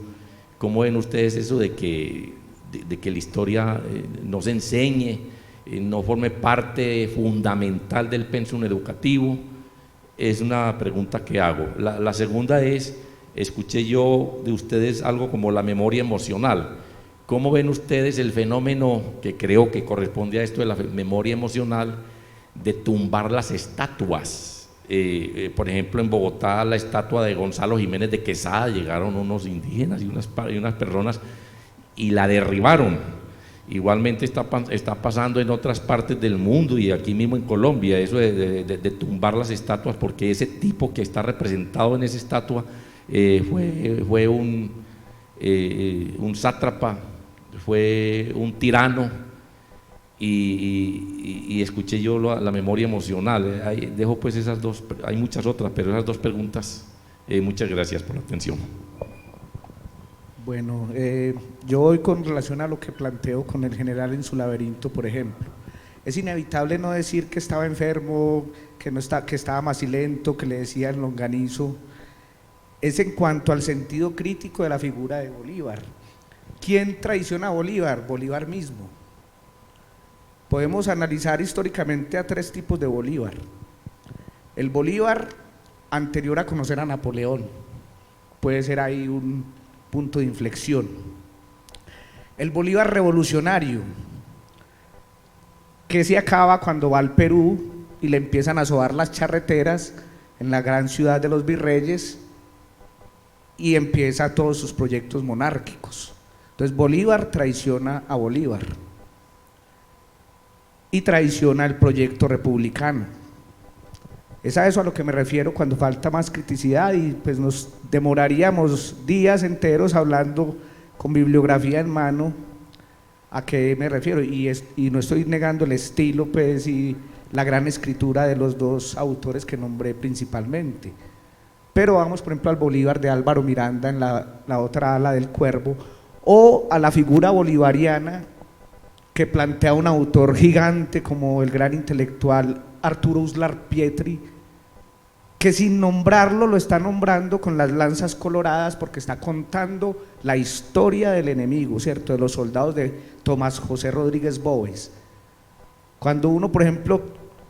¿Cómo ven ustedes eso de que la historia no se enseñe, no forme parte fundamental del pensum educativo? Es una pregunta que hago. La segunda es, escuché yo de ustedes algo como la memoria emocional. ¿Cómo ven ustedes el fenómeno que creo que corresponde a esto de la memoria emocional, de tumbar las estatuas? Por ejemplo, en Bogotá, la estatua de Gonzalo Jiménez de Quesada, llegaron unos indígenas y unas personas y la derribaron. Igualmente está pasando en otras partes del mundo y aquí mismo en Colombia, eso de tumbar las estatuas, porque ese tipo que está representado en esa estatua fue un sátrapa, fue un tirano, y escuché yo la memoria emocional. Dejo pues esas dos, hay muchas otras, pero esas dos preguntas. Muchas gracias por la atención. Bueno, yo voy con relación a lo que planteo con el general en su laberinto, por ejemplo. Es inevitable no decir que estaba enfermo, que estaba macilento, que le decían longanizo. Es en cuanto al sentido crítico de la figura de Bolívar. ¿Quién traiciona a Bolívar? Bolívar mismo. Podemos analizar históricamente a tres tipos de Bolívar. El Bolívar anterior a conocer a Napoleón, puede ser ahí un punto de inflexión. El Bolívar revolucionario, que se acaba cuando va al Perú y le empiezan a sobar las charreteras en la gran ciudad de los virreyes y empieza todos sus proyectos monárquicos. Entonces Bolívar traiciona a Bolívar y traiciona el proyecto republicano. Es a eso a lo que me refiero cuando falta más criticidad, y pues nos demoraríamos días enteros hablando con bibliografía en mano a qué me refiero, y no estoy negando el estilo pues y la gran escritura de los dos autores que nombré principalmente, pero vamos por ejemplo al Bolívar de Álvaro Miranda en la otra ala del Cuervo, o a la figura bolivariana que plantea un autor gigante como el gran intelectual Arturo Uslar Pietri, que sin nombrarlo lo está nombrando con las lanzas coloradas porque está contando la historia del enemigo, ¿cierto? De los soldados de Tomás José Rodríguez Boves. Cuando uno, por ejemplo,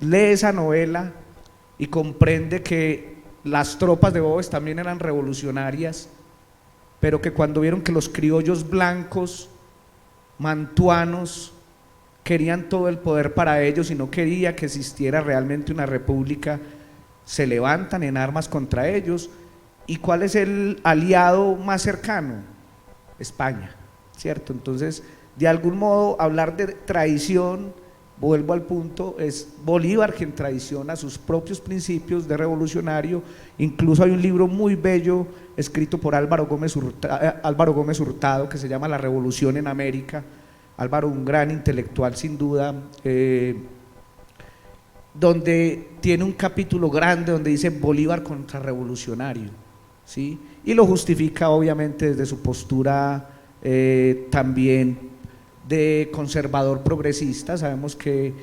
lee esa novela y comprende que las tropas de Boves también eran revolucionarias, pero que cuando vieron que los criollos blancos, mantuanos, querían todo el poder para ellos y no quería que existiera realmente una república, se levantan en armas contra ellos. ¿Y cuál es el aliado más cercano? España, ¿cierto? Entonces, de algún modo, hablar de traición, vuelvo al punto, es Bolívar quien traiciona sus propios principios de revolucionario. Incluso hay un libro muy bello escrito por Álvaro Gómez Hurtado que se llama La Revolución en América. Álvaro, un gran intelectual sin duda, donde tiene un capítulo grande donde dice Bolívar contrarrevolucionario, ¿sí? Y lo justifica obviamente desde su postura también de conservador progresista. Sabemos que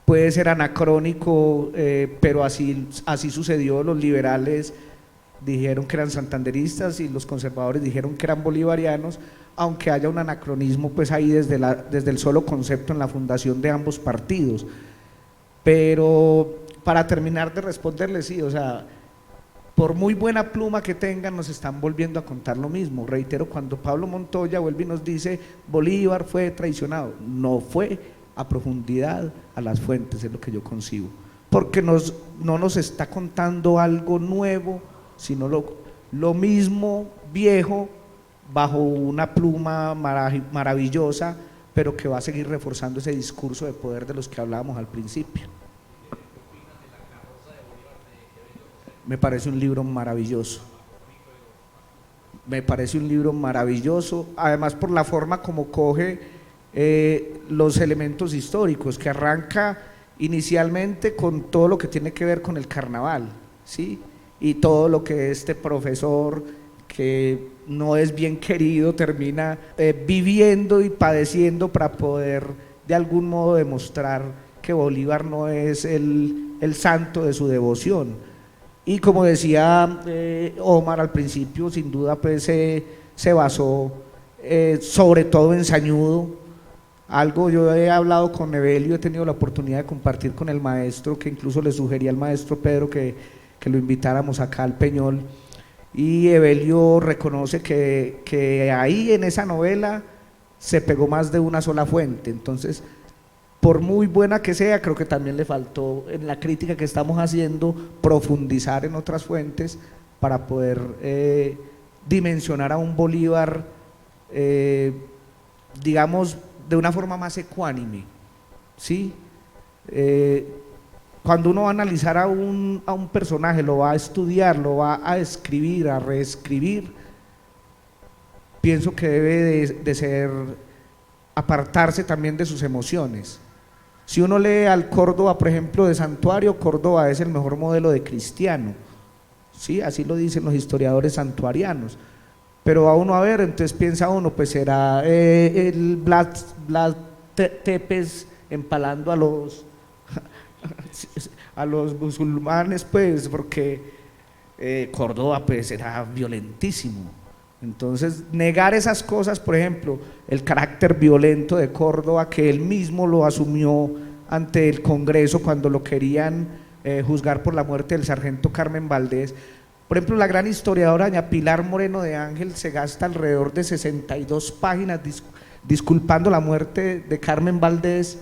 puede ser anacrónico, pero así sucedió. Los liberales dijeron que eran santanderistas y los conservadores dijeron que eran bolivarianos, aunque haya un anacronismo pues ahí desde el solo concepto en la fundación de ambos partidos. Pero para terminar de responderles, sí, o sea, por muy buena pluma que tengan, nos están volviendo a contar lo mismo. Reitero, cuando Pablo Montoya vuelve y nos dice Bolívar fue traicionado, no fue a profundidad a las fuentes, es lo que yo concibo, porque no nos está contando algo nuevo, sino lo mismo viejo bajo una pluma maravillosa, pero que va a seguir reforzando ese discurso de poder de los que hablábamos al principio. Me parece un libro maravilloso. Me parece un libro maravilloso, además por la forma como coge los elementos históricos, que arranca inicialmente con todo lo que tiene que ver con el carnaval, ¿sí? Y todo lo que este profesor, que no es bien querido, termina viviendo y padeciendo para poder de algún modo demostrar que Bolívar no es el santo de su devoción. Y como decía Omar al principio, sin duda pues se basó sobre todo en Sañudo. Algo, yo he hablado con Evelio, he tenido la oportunidad de compartir con el maestro, que incluso le sugería al maestro Pedro que lo invitáramos acá al Peñol, y Evelio reconoce que ahí en esa novela se pegó más de una sola fuente. Entonces, por muy buena que sea, creo que también le faltó en la crítica que estamos haciendo profundizar en otras fuentes para poder dimensionar a un Bolívar, digamos, de una forma más ecuánime, ¿sí? Cuando uno va a analizar a un personaje, lo va a estudiar, lo va a escribir, a reescribir, pienso que debe de ser, apartarse también de sus emociones. Si uno lee al Córdoba, por ejemplo, de Santuario, Córdoba es el mejor modelo de cristiano, ¿sí? Así lo dicen los historiadores santuarianos. Pero a uno a ver, entonces piensa uno, pues será el Blas Tepes empalando a los musulmanes, pues, porque Córdoba pues era violentísimo. Entonces, negar esas cosas, por ejemplo, el carácter violento de Córdoba, que él mismo lo asumió ante el Congreso cuando lo querían juzgar por la muerte del sargento Carmen Valdés. Por ejemplo, la gran historiadora doña Pilar Moreno de Ángel se gasta alrededor de 62 páginas disculpando la muerte de Carmen Valdés,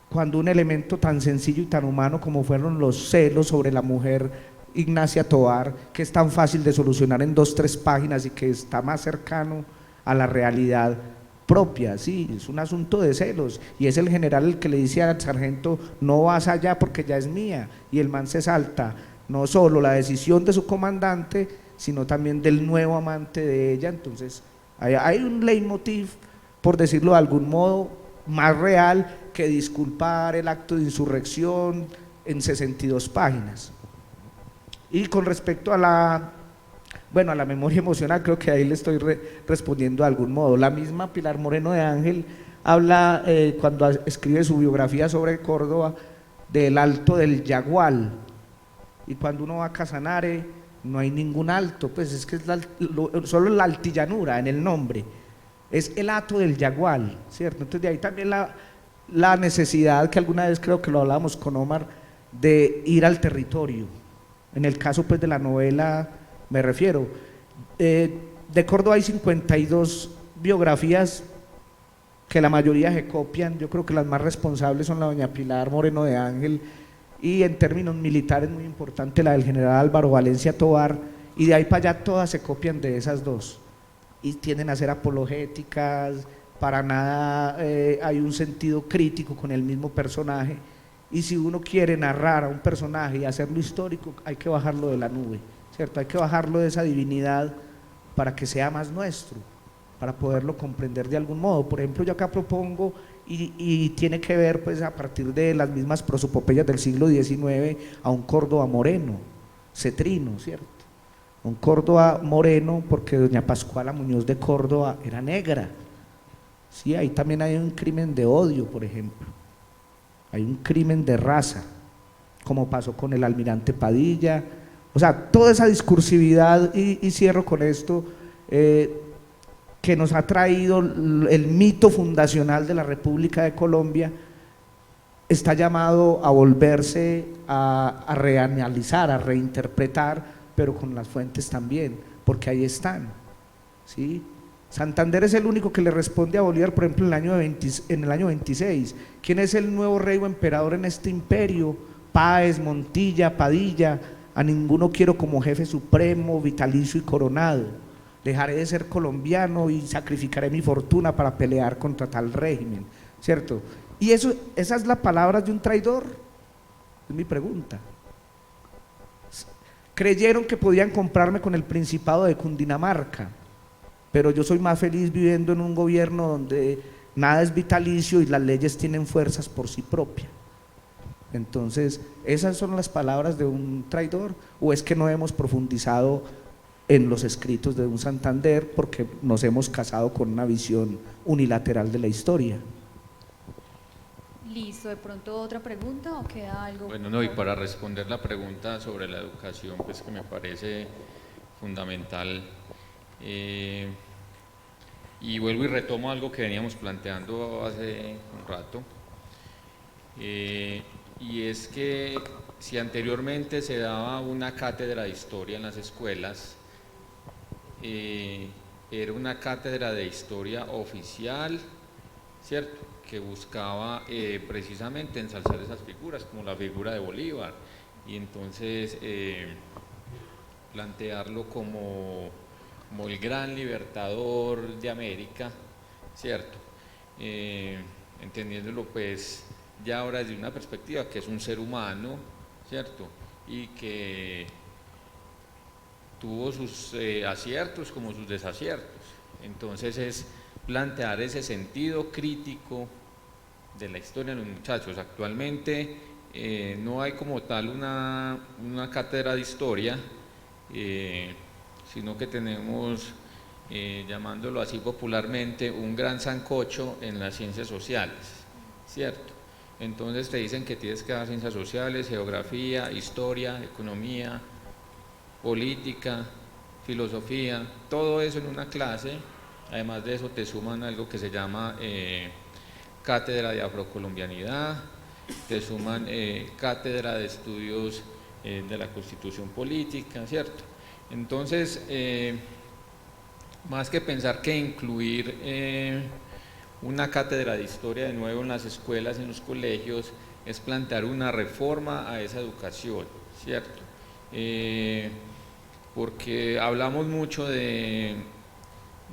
cuando un elemento tan sencillo y tan humano como fueron los celos sobre la mujer Ignacia Tovar, que es tan fácil de solucionar en 2-3 páginas y que está más cercano a la realidad propia, sí, es un asunto de celos, y es el general el que le dice al sargento: no vas allá porque ya es mía, y el man se salta no solo la decisión de su comandante, sino también del nuevo amante de ella. Entonces hay un leitmotiv, por decirlo de algún modo, más real que disculpar el acto de insurrección en 62 páginas. Y con respecto a la memoria emocional, creo que ahí le estoy respondiendo de algún modo. La misma Pilar Moreno de Ángel habla, cuando escribe su biografía sobre Córdoba, del Alto del Yagual, y cuando uno va a Casanare no hay ningún alto, pues es que es solo la altillanura en el nombre, es el Hato del Yagual, ¿cierto? Entonces de ahí también la necesidad, que alguna vez creo que lo hablábamos con Omar, de ir al territorio. En el caso pues de la novela me refiero, de Córdoba hay 52 biografías que la mayoría se copian. Yo creo que las más responsables son la doña Pilar Moreno de Ángel, y en términos militares muy importante la del general Álvaro Valencia Tovar, y de ahí para allá todas se copian de esas dos y tienden a ser apologéticas, para nada hay un sentido crítico con el mismo personaje. Y si uno quiere narrar a un personaje y hacerlo histórico, hay que bajarlo de la nube, ¿cierto? Hay que bajarlo de esa divinidad para que sea más nuestro, para poderlo comprender de algún modo. Por ejemplo, yo acá propongo, y tiene que ver pues a partir de las mismas prosopopeyas del siglo XIX, a un Córdoba moreno, cetrino, ¿cierto? Un Córdoba moreno, porque doña Pascuala Muñoz de Córdoba era negra, ¿sí? Ahí también hay un crimen de odio, por ejemplo, hay un crimen de raza, como pasó con el almirante Padilla. O sea, toda esa discursividad, y cierro con esto, que nos ha traído el mito fundacional de la República de Colombia, está llamado a volverse a reanalizar, a reinterpretar, pero con las fuentes también, porque ahí están, ¿sí? Santander es el único que le responde a Bolívar, por ejemplo, en el año 26. ¿Quién es el nuevo rey o emperador en este imperio? Páez, Montilla, Padilla. A ninguno quiero como jefe supremo, vitalicio y coronado. Dejaré de ser colombiano y sacrificaré mi fortuna para pelear contra tal régimen, ¿cierto? Y esa es la palabra de un traidor, es mi pregunta. Creyeron que podían comprarme con el Principado de Cundinamarca, pero yo soy más feliz viviendo en un gobierno donde nada es vitalicio y las leyes tienen fuerzas por sí propias. Entonces, ¿esas son las palabras de un traidor? ¿O es que no hemos profundizado en los escritos de un Santander porque nos hemos casado con una visión unilateral de la historia? Listo, ¿de pronto otra pregunta o queda algo? Bueno, no, y para responder la pregunta sobre la educación, pues que me parece fundamental, y vuelvo y retomo algo que veníamos planteando hace un rato, y es que si anteriormente se daba una cátedra de historia en las escuelas, era una cátedra de historia oficial, ¿cierto?, que buscaba precisamente ensalzar esas figuras, como la figura de Bolívar, y entonces plantearlo como el gran libertador de América, ¿cierto? Entendiéndolo pues ya ahora desde una perspectiva que es un ser humano, ¿cierto? Y que tuvo sus aciertos como sus desaciertos. Entonces es plantear ese sentido crítico de la historia de los muchachos. Actualmente no hay como tal una cátedra de historia, sino que tenemos, llamándolo así popularmente, un gran sancocho en las ciencias sociales, ¿cierto? Entonces te dicen que tienes que dar ciencias sociales, geografía, historia, economía, política, filosofía, todo eso en una clase. Además de eso te suman algo que se llama cátedra de afrocolombianidad, te suman cátedra de estudios de la Constitución política, ¿cierto? Entonces, más que pensar que incluir una cátedra de historia de nuevo en las escuelas, en los colegios, es plantear una reforma a esa educación, ¿cierto? Porque hablamos mucho de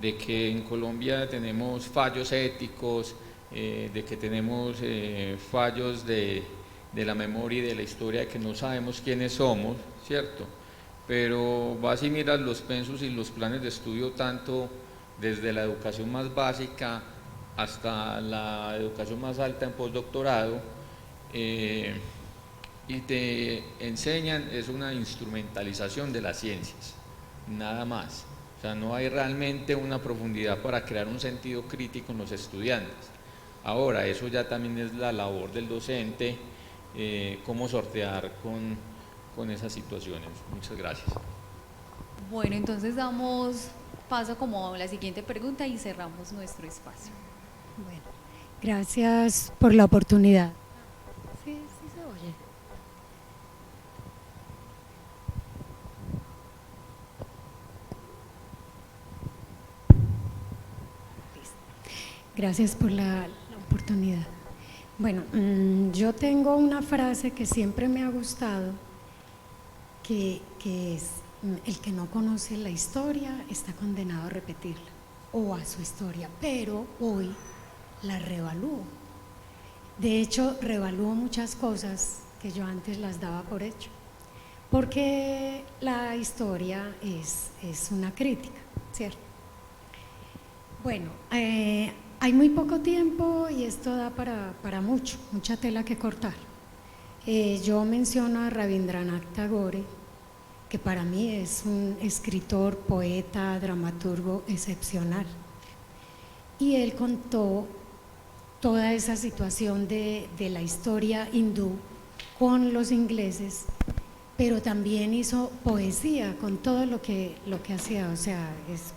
que en Colombia tenemos fallos éticos, de que tenemos fallos de la memoria y de la historia, de que no sabemos quiénes somos, ¿cierto? Pero vas y miras los pensos y los planes de estudio, tanto desde la educación más básica hasta la educación más alta en postdoctorado, y te enseñan, es una instrumentalización de las ciencias, nada más. O sea, no hay realmente una profundidad para crear un sentido crítico en los estudiantes. Ahora, eso ya también es la labor del docente, cómo sortear con esas situaciones. Muchas gracias. Bueno, entonces damos paso como a la siguiente pregunta y cerramos nuestro espacio. Bueno, gracias por la oportunidad. Sí, sí se oye. Gracias por la oportunidad. Bueno, yo tengo una frase que siempre me ha gustado, que es: el que no conoce la historia está condenado a repetirla o a su historia, pero hoy la revalúo. De hecho, revalúo muchas cosas que yo antes las daba por hecho, porque la historia es una crítica, ¿cierto? Bueno, hay muy poco tiempo y esto da para mucha tela que cortar. Yo menciono a Rabindranath Tagore, que para mí es un escritor, poeta, dramaturgo excepcional. Y él contó toda esa situación de la historia hindú con los ingleses, pero también hizo poesía con todo lo que hacía. O sea,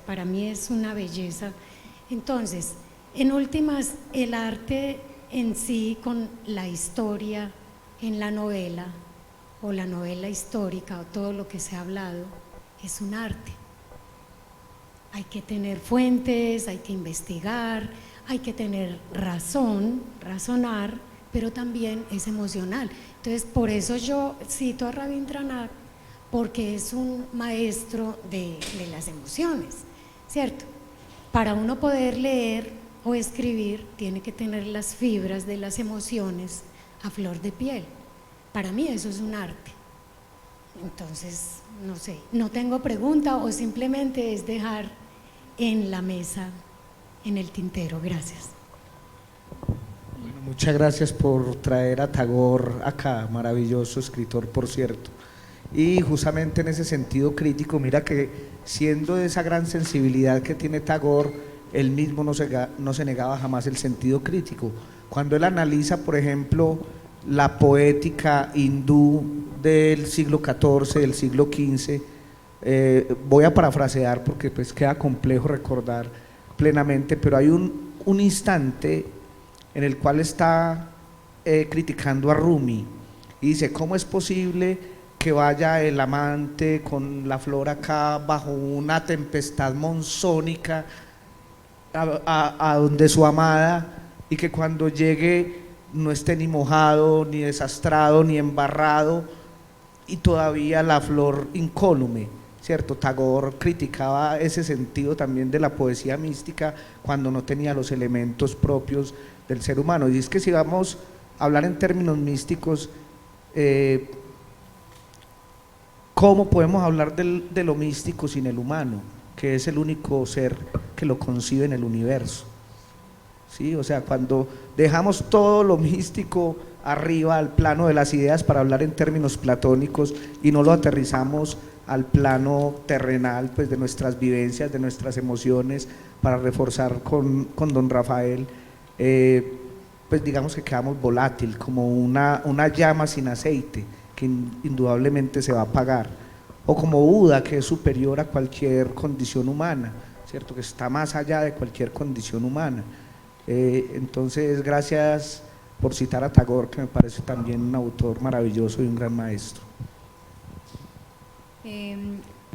para mí es una belleza. Entonces, en últimas, el arte en sí con la historia en la novela o la novela histórica o todo lo que se ha hablado es un arte. Hay que tener fuentes, hay que investigar, hay que tener razonar, pero también es emocional. Entonces, por eso yo cito a Rabindranath, porque es un maestro de las emociones, ¿cierto? Para uno poder leer o escribir, tiene que tener las fibras de las emociones a flor de piel. Para mí eso es un arte. Entonces, no sé, no tengo pregunta o simplemente es dejar en la mesa, en el tintero. Gracias. Muchas gracias por traer a Tagore acá, maravilloso escritor, por cierto. Y justamente en ese sentido crítico, mira que siendo de esa gran sensibilidad que tiene Tagore, él mismo no se negaba jamás el sentido crítico. Cuando él analiza, por ejemplo, la poética hindú del siglo XIV, del siglo XV, voy a parafrasear porque pues queda complejo recordar plenamente, pero hay un instante en el cual está criticando a Rumi y dice: ¿cómo es posible que vaya el amante con la flor acá bajo una tempestad monzónica a donde su amada, y que cuando llegue no esté ni mojado, ni desastrado, ni embarrado, y todavía la flor incólume? ¿Cierto? Tagore criticaba ese sentido también de la poesía mística cuando no tenía los elementos propios del ser humano. Y es que si vamos a hablar en términos místicos, ¿cómo podemos hablar de lo místico sin el humano, que es el único ser que lo concibe en el universo? ¿Sí? O sea, cuando dejamos todo lo místico arriba, al plano de las ideas, para hablar en términos platónicos, y no lo aterrizamos al plano terrenal, pues de nuestras vivencias, de nuestras emociones, para reforzar con don Rafael, pues digamos que quedamos volátil, como una llama sin aceite, que indudablemente se va a apagar, o como Buda, que es superior a cualquier condición humana, ¿cierto? Que está más allá de cualquier condición humana. Entonces, gracias por citar a Tagore, que me parece también un autor maravilloso y un gran maestro.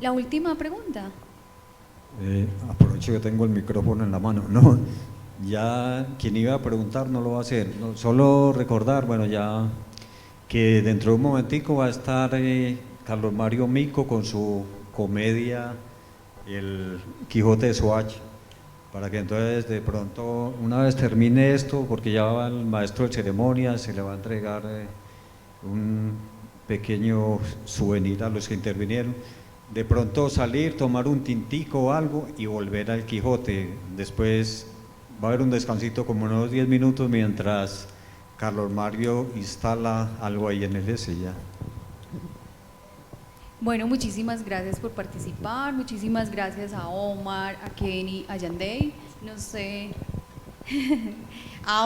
La última pregunta. Aprovecho que tengo el micrófono en la mano. No, ya quien iba a preguntar no lo va a hacer. No, solo recordar, bueno, ya que dentro de un momentico va a estar Carlos Mario Mico con su comedia El Quijote de Soacha, para que entonces de pronto, una vez termine esto, porque ya va el maestro de ceremonia, se le va a entregar un pequeño souvenir a los que intervinieron, de pronto salir, tomar un tintico o algo y volver al Quijote. Después va a haber un descansito como unos 10 minutos mientras Carlos Mario instala algo ahí en el S ya. Bueno, muchísimas gracias por participar, muchísimas gracias a Omar, a Kenny, a Yandey. No sé.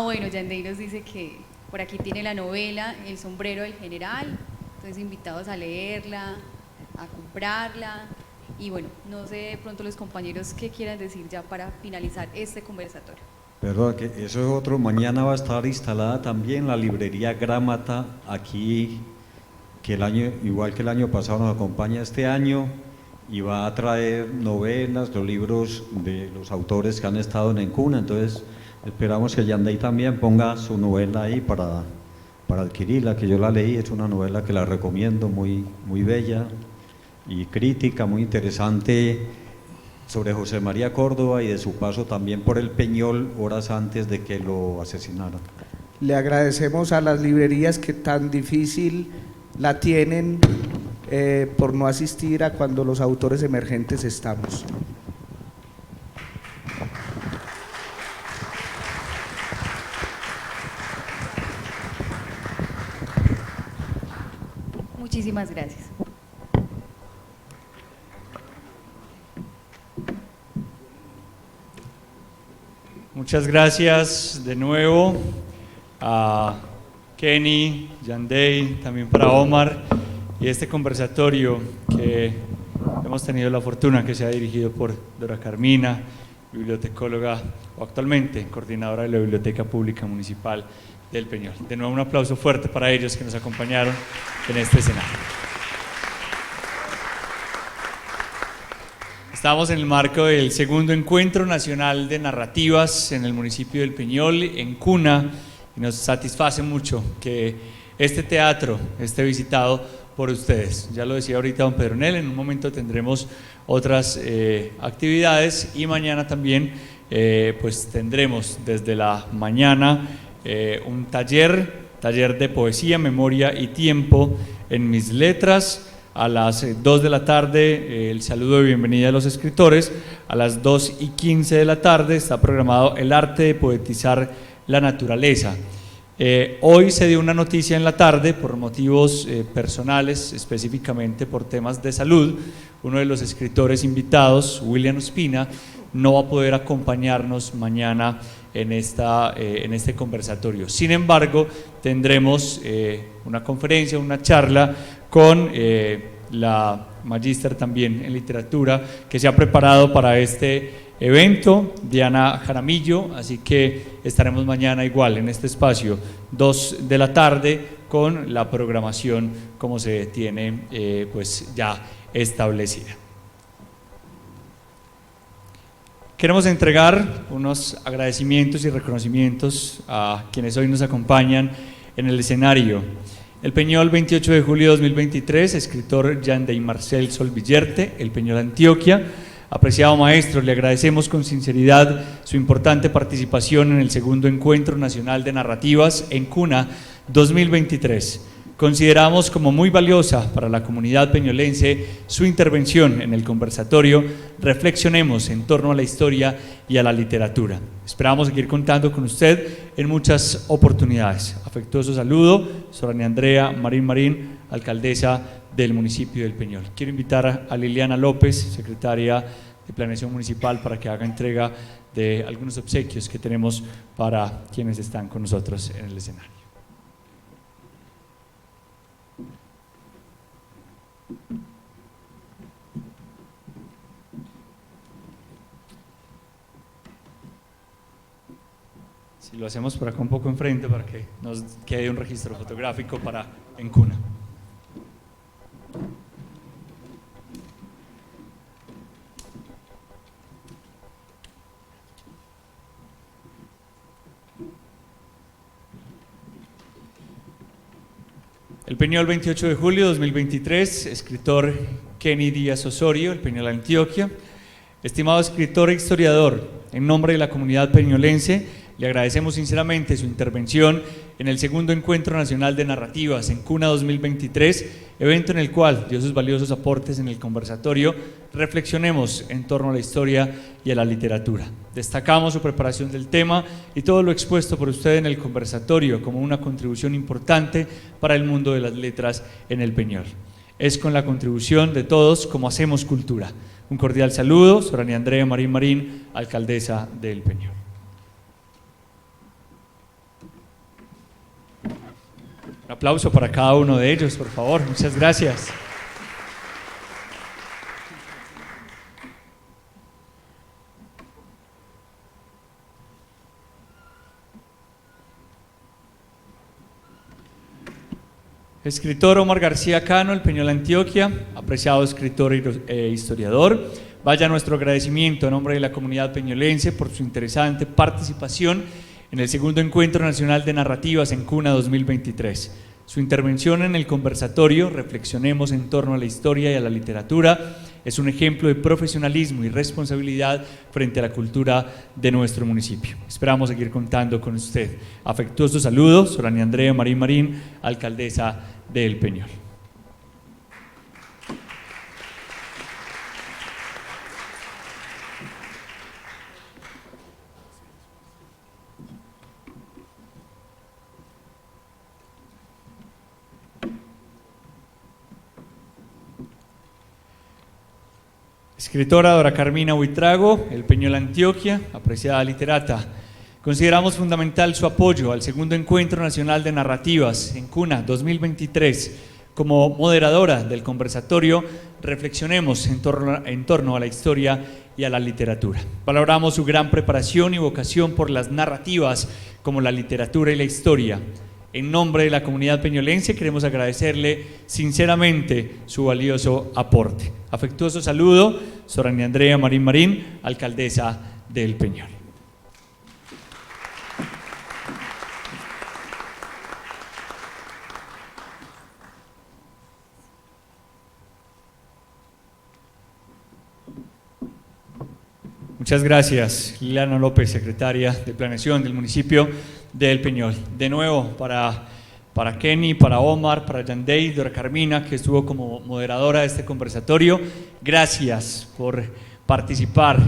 Bueno, Yandey nos dice que por aquí tiene la novela El sombrero del general, entonces invitados a leerla, a comprarla. Y bueno, no sé de pronto los compañeros qué quieran decir ya para finalizar este conversatorio. Perdón, que eso es otro. Mañana va a estar instalada también la librería Grámata aquí, que el año, igual que el año pasado, nos acompaña este año y va a traer novelas, los libros de los autores que han estado en Encuna. Entonces esperamos que Yandey también ponga su novela ahí para adquirirla, que yo la leí, es una novela que la recomiendo, muy bella y crítica, muy interesante, sobre José María Córdoba y de su paso también por el Peñol horas antes de que lo asesinaran. Le agradecemos a las librerías que tan difícil la tienen por no asistir a cuando los autores emergentes estamos. Muchísimas gracias. Muchas gracias de nuevo a Kenny, Yandey, también para Omar, y este conversatorio que hemos tenido la fortuna que sea dirigido por Dora Carmina, bibliotecóloga o actualmente coordinadora de la Biblioteca Pública Municipal del Peñol. De nuevo un aplauso fuerte para ellos que nos acompañaron en este escenario. Estamos en el marco del segundo Encuentro Nacional de Narrativas en el municipio del Peñol, en Cuna, y nos satisface mucho que este teatro esté visitado por ustedes. Ya lo decía ahorita don Pedronel, en un momento tendremos otras actividades, y mañana también pues tendremos desde la mañana un taller de poesía, memoria y tiempo en Mis Letras. A las 2 de la tarde el saludo de bienvenida a los escritores. A las 2:15 de la tarde está programado el arte de poetizar la naturaleza. Hoy se dio una noticia en la tarde por motivos personales, específicamente por temas de salud. Uno de los escritores invitados, William Ospina, no va a poder acompañarnos mañana en este conversatorio. Sin embargo, tendremos una conferencia, una charla con la magíster también en literatura que se ha preparado para este evento, Diana Jaramillo, así que estaremos mañana igual en este espacio, 2 de la tarde, con la programación como se tiene pues ya establecida. Queremos entregar unos agradecimientos y reconocimientos a quienes hoy nos acompañan en el escenario. El Peñol, 28 de julio de 2023, escritor Yandey Marcel Solvillerte, El Peñol Antioquia. Apreciado maestro, le agradecemos con sinceridad su importante participación en el segundo Encuentro Nacional de Narrativas en Cuna 2023. Consideramos como muy valiosa para la comunidad peñolense su intervención en el conversatorio Reflexionemos en torno a la historia y a la literatura. Esperamos seguir contando con usted en muchas oportunidades. Afectuoso saludo, Sorania Andrea Marín, alcaldesa del municipio del Peñol. Quiero invitar a Liliana López, secretaria de Planeación Municipal, para que haga entrega de algunos obsequios que tenemos para quienes están con nosotros en el escenario. Si lo hacemos por acá un poco enfrente para que nos quede un registro fotográfico para en Cuna. El Peñol, 28 de julio de 2023, escritor Kenny Díaz Osorio, El Peñol Antioquia. Estimado escritor e historiador, en nombre de la comunidad peñolense, le agradecemos sinceramente su intervención en el segundo Encuentro Nacional de Narrativas en Cuna 2023, evento en el cual dio sus valiosos aportes en el conversatorio Reflexionemos en torno a la historia y a la literatura. Destacamos su preparación del tema y todo lo expuesto por usted en el conversatorio como una contribución importante para el mundo de las letras en el Peñol. Es con la contribución de todos como hacemos cultura. Un cordial saludo, Sorania Andrea Marín, alcaldesa del Peñol. Un aplauso para cada uno de ellos, por favor. Muchas gracias. Escritor Omar García Cano, El Peñol Antioquia, apreciado escritor e historiador. Vaya nuestro agradecimiento en nombre de la comunidad peñolense por su interesante participación en el segundo Encuentro Nacional de Narrativas en Cuna 2023. Su intervención en el conversatorio Reflexionemos en torno a la historia y a la literatura es un ejemplo de profesionalismo y responsabilidad frente a la cultura de nuestro municipio. Esperamos seguir contando con usted. Afectuosos saludos, Sorania Andrea Marín, alcaldesa del Peñol. Escritora Dora Carmina Buitrago, El Peñol Antioquia, apreciada literata. Consideramos fundamental su apoyo al segundo Encuentro Nacional de Narrativas en Cuna 2023. Como moderadora del conversatorio, reflexionemos en torno a la historia y a la literatura. Valoramos su gran preparación y vocación por las narrativas como la literatura y la historia. En nombre de la comunidad peñolense queremos agradecerle sinceramente su valioso aporte. Afectuoso saludo, Sorania Andrea Marín, alcaldesa del Peñol. Muchas gracias, Liliana López, secretaria de Planeación del municipio del Peñol. De nuevo, para Kenny, para Omar, para Yandey, Dora Carmina, que estuvo como moderadora de este conversatorio, gracias por participar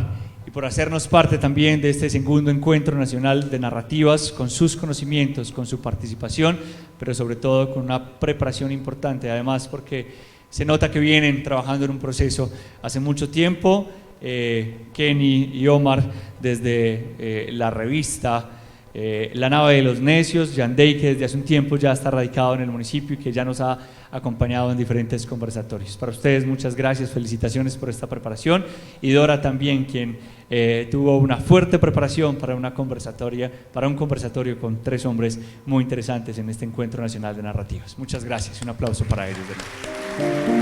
y por hacernos parte también de este segundo encuentro nacional de narrativas, con sus conocimientos, con su participación, pero sobre todo con una preparación importante, además porque se nota que vienen trabajando en un proceso hace mucho tiempo. Kenny y Omar desde la revista La Nave de los Necios, Yandey, que desde hace un tiempo ya está radicado en el municipio y que ya nos ha acompañado en diferentes conversatorios. Para ustedes muchas gracias, felicitaciones por esta preparación, y Dora también, quien tuvo una fuerte preparación para un conversatorio con 3 hombres muy interesantes en este Encuentro Nacional de Narrativas. Muchas gracias, un aplauso para ellos de nuevo.